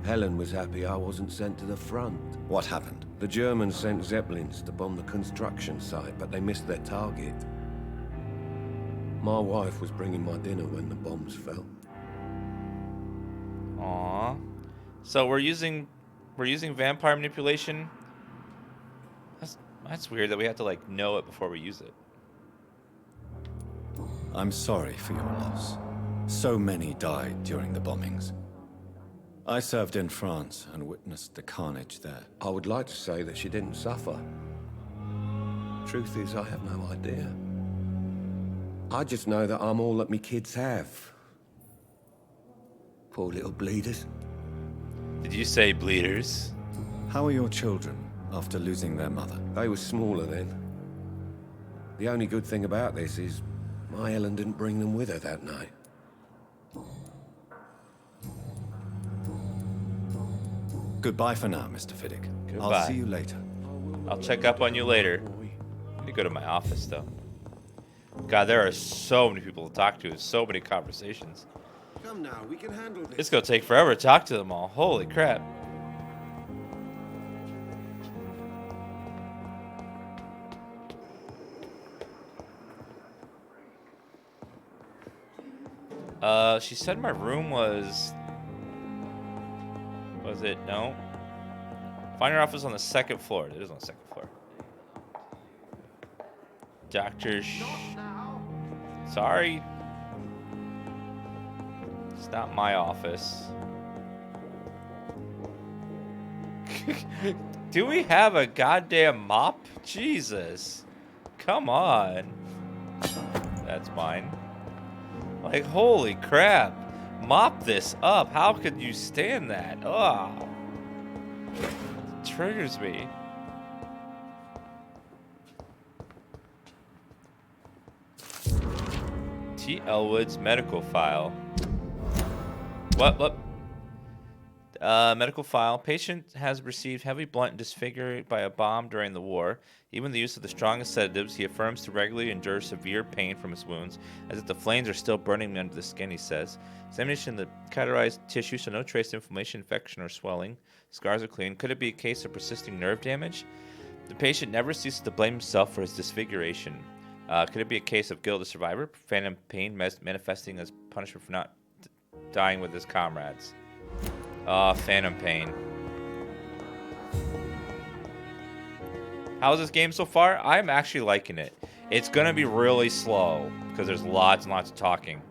Helen was happy I wasn't sent to the front. What happened? The Germans sent Zeppelins to bomb the construction site, but they missed their target. My wife was bringing my dinner when the bombs fell. Aww. So we're using vampire manipulation. That's weird that we have to like know it before we use it. I'm sorry for your loss. So many died during the bombings. I served in France and witnessed the carnage there. I would like to say that she didn't suffer. Truth is, I have no idea. I just know that I'm all that me kids have. Poor little bleeders. Did you say bleeders? How are your children after losing their mother? They were smaller then. The only good thing about this is my Ellen didn't bring them with her that night. Goodbye for now, Mr. Fiddick. I'll Goodbye. see you later. I'll check up on you later. I need to go to my office, though. God, there are so many people to talk to. So many conversations. Come now, we can handle this. It's gonna take forever to talk to them all. Holy crap. She said my room was... Was it? No. Find your office on the second floor. It is on the second floor. Doctor Sorry. It's not my office. Do we have a goddamn mop? Jesus. Come on. That's mine. Like, holy crap. Mop this up. How could you stand that? Oh. It triggers me. T. Elwood's medical file. What? Medical file. Patient has received heavy blunt and disfigured by a bomb during the war. Even the use of the strongest sedatives, he affirms to regularly endure severe pain from his wounds, as if the flames are still burning under the skin, he says. Examination of the cauterized tissue, so no trace of inflammation, infection, or swelling. Scars are clean. Could it be a case of persisting nerve damage? The patient never ceases to blame himself for his disfiguration. Could it be a case of guilt of survivor? Phantom pain manifesting as punishment for not dying with his comrades. Phantom pain. How's this game so far? I'm actually liking it. It's gonna be really slow because there's lots and lots of talking.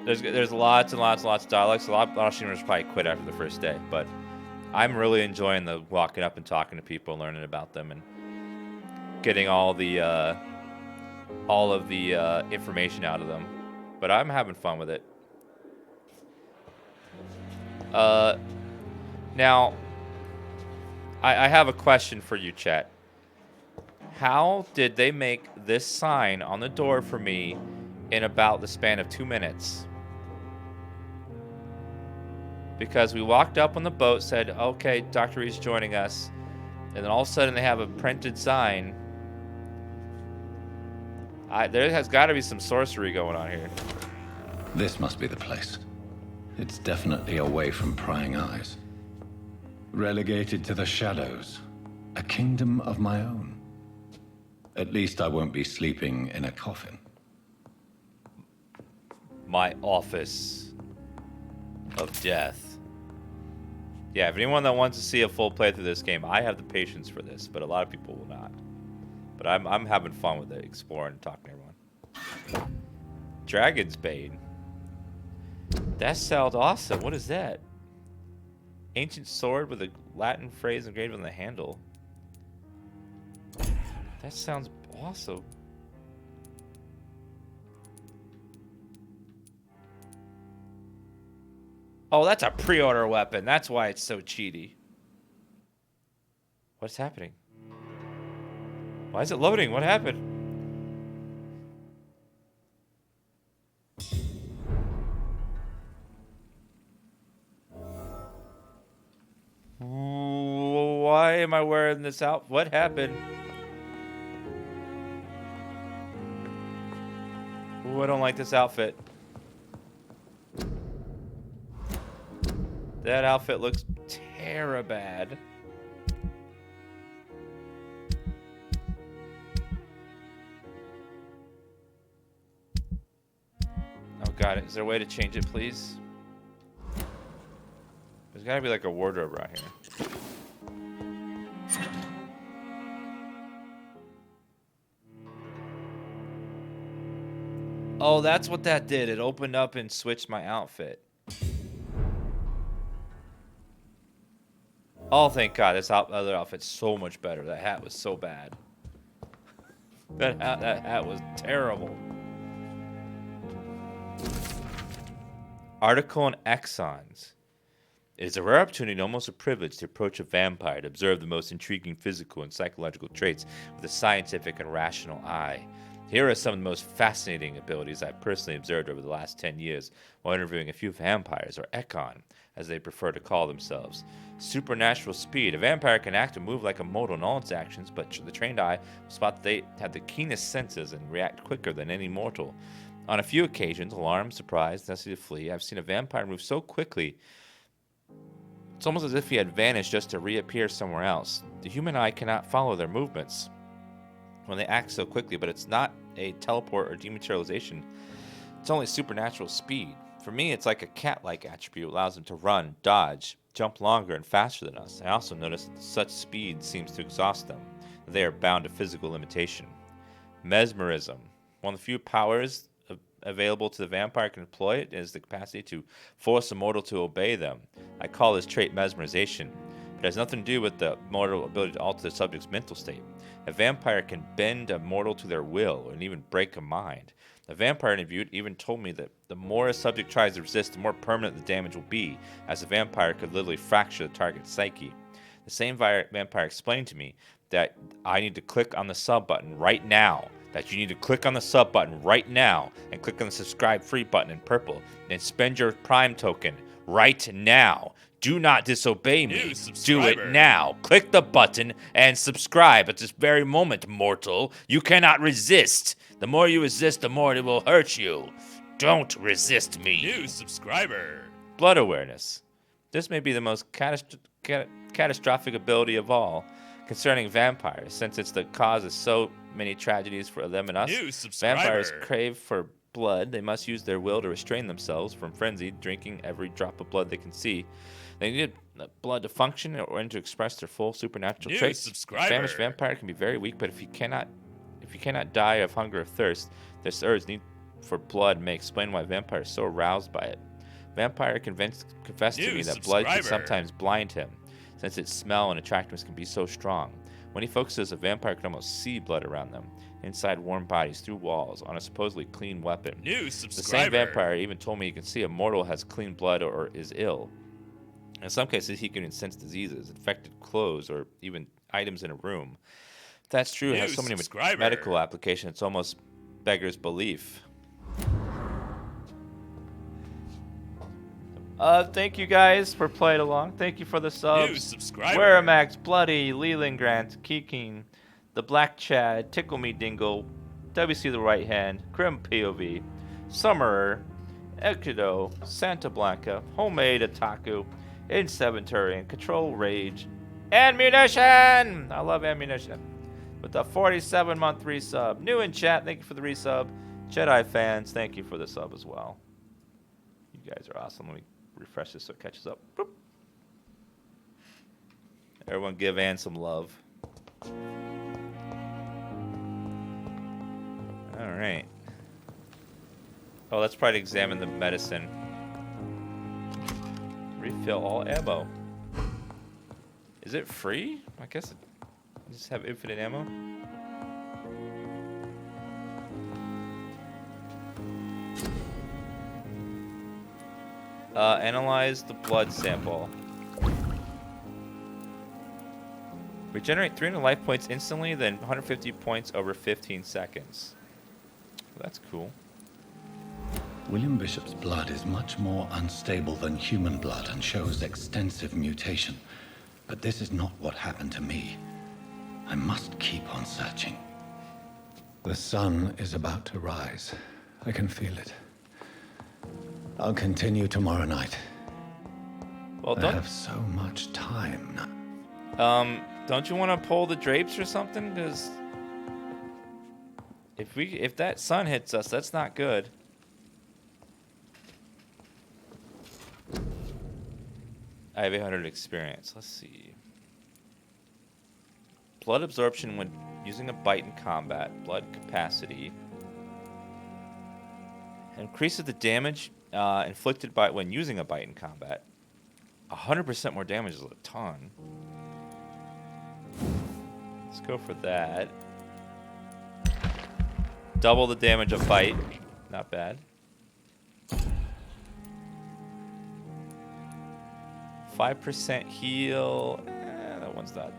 There's lots and lots and lots of dialogue. So a lot of streamers probably quit after the first day, but I'm really enjoying the walking up and talking to people, learning about them, and getting all of the information out of them. But I'm having fun with it. Now, I have a question for you, chat. How did they make this sign on the door for me in about the span of 2 minutes? Because we walked up on the boat, said, okay, Dr. Reed's joining us, and then all of a sudden they have a printed sign. There has got to be some sorcery going on here. This must be the place. It's definitely away from prying eyes. Relegated to the shadows. A kingdom of my own. At least I won't be sleeping in a coffin. My office of death. Yeah, if anyone that wants to see a full playthrough of this game, I have the patience for this, but a lot of people will not. But I'm having fun with it, exploring and talking to everyone. Dragon's Bane. That sounds awesome. What is that? Ancient sword with a Latin phrase engraved on the handle. That sounds awesome. Oh, that's a pre-order weapon. That's why it's so cheaty. What's happening? Why is it loading? What happened? Why am I wearing this out? What happened? Ooh, I don't like this outfit. That outfit looks terrible. Oh god, is there a way to change it, please? There's gotta be like a wardrobe around here. Oh, that's what that did. It opened up and switched my outfit. Oh, thank God. This other outfit's so much better. That hat was so bad. That hat was terrible. Article on Exons. It is a rare opportunity and almost a privilege to approach a vampire to observe the most intriguing physical and psychological traits with a scientific and rational eye. Here are some of the most fascinating abilities I've personally observed over the last 10 years while interviewing a few vampires, or Ekon, as they prefer to call themselves. Supernatural speed. A vampire can act and move like a mortal in all its actions, but the trained eye will spot that they have the keenest senses and react quicker than any mortal. On a few occasions, alarm, surprise, necessity to flee, I've seen a vampire move so quickly it's almost as if he had vanished just to reappear somewhere else. The human eye cannot follow their movements when they act so quickly, but it's not a teleport or dematerialization. It's only supernatural speed. For me, it's like a cat-like attribute. It allows them to run, dodge, jump longer and faster than us. I also notice that such speed seems to exhaust them. They are bound to physical limitation. Mesmerism. One of the few powers available to the vampire can employ it is the capacity to force a mortal to obey them. I call this trait mesmerization, but it has nothing to do with the mortal ability to alter the subject's mental state. A vampire can bend a mortal to their will and even break a mind. A vampire interviewed even told me that the more a subject tries to resist, the more permanent the damage will be, as a vampire could literally fracture the target's psyche. The same vampire explained to me that I need to click on the sub button right now. That you need to click on the sub button right now and click on the subscribe free button in purple and spend your Prime token right now. Do not disobey me. Do it now. Click the button and subscribe at this very moment, mortal. You cannot resist. The more you resist, the more it will hurt you. Don't resist me. New subscriber. Blood awareness. This may be the most catastrophic ability of all concerning vampires, since it's the cause of so many tragedies for them and us. New subscriber. Vampires crave for blood. They must use their will to restrain themselves from frenzy, drinking every drop of blood they can see. They need blood to function or to express their full supernatural New traits. subscriber. A famished vampire can be very weak, but if you cannot die of hunger or thirst, this urge need for blood may explain why vampires are so aroused by it. Vampire confessed to me that blood can sometimes blind him, since its smell and attractiveness can be so strong. When he focuses, a vampire can almost see blood around them, inside warm bodies, through walls, on a supposedly clean weapon. New The subscriber. same vampire even told me he can see a mortal has clean blood or is ill. In some cases, he can even sense diseases, infected clothes, or even items in a room. If that's true, it New has so many subscriber. medical applications, it's almost beggars belief. Thank you guys for playing along. Thank you for the subs. New subscriber. Weramax, Bloody, Leland Grant, Keeking, The Black Chad, Tickle Me Dingle, WC The Right Hand, Grim POV, Summerer, Ecudo, Santa Blanca, Homemade Otaku, In7turian, Control Rage, Ammunition! I love Ammunition. With a 47-month resub. New in chat, thank you for the resub. Jedi fans, thank you for the sub as well. You guys are awesome. Let me refresh this so it catches up. Boop. Everyone give Ann some love. Alright. Oh, let's probably examine the medicine. Refill all ammo. Is it free? I guess it just have infinite ammo. Analyze the blood sample. Regenerate 300 life points instantly, then 150 points over 15 seconds. That's cool. William Bishop's blood is much more unstable than human blood and shows extensive mutation. But this is not what happened to me. I must keep on searching. The sun is about to rise. I can feel it. I'll continue tomorrow night. Well, I have so much time now. Don't you want to pull the drapes or something? Because if that sun hits us, that's not good. I have 800 experience. Let's see. Blood absorption when using a bite in combat. Blood capacity. Increases the damage inflicted by when using a bite in combat. 100% more damage is a ton. Let's go for that. Double the damage of bite. Not bad. 5% heal. That one's not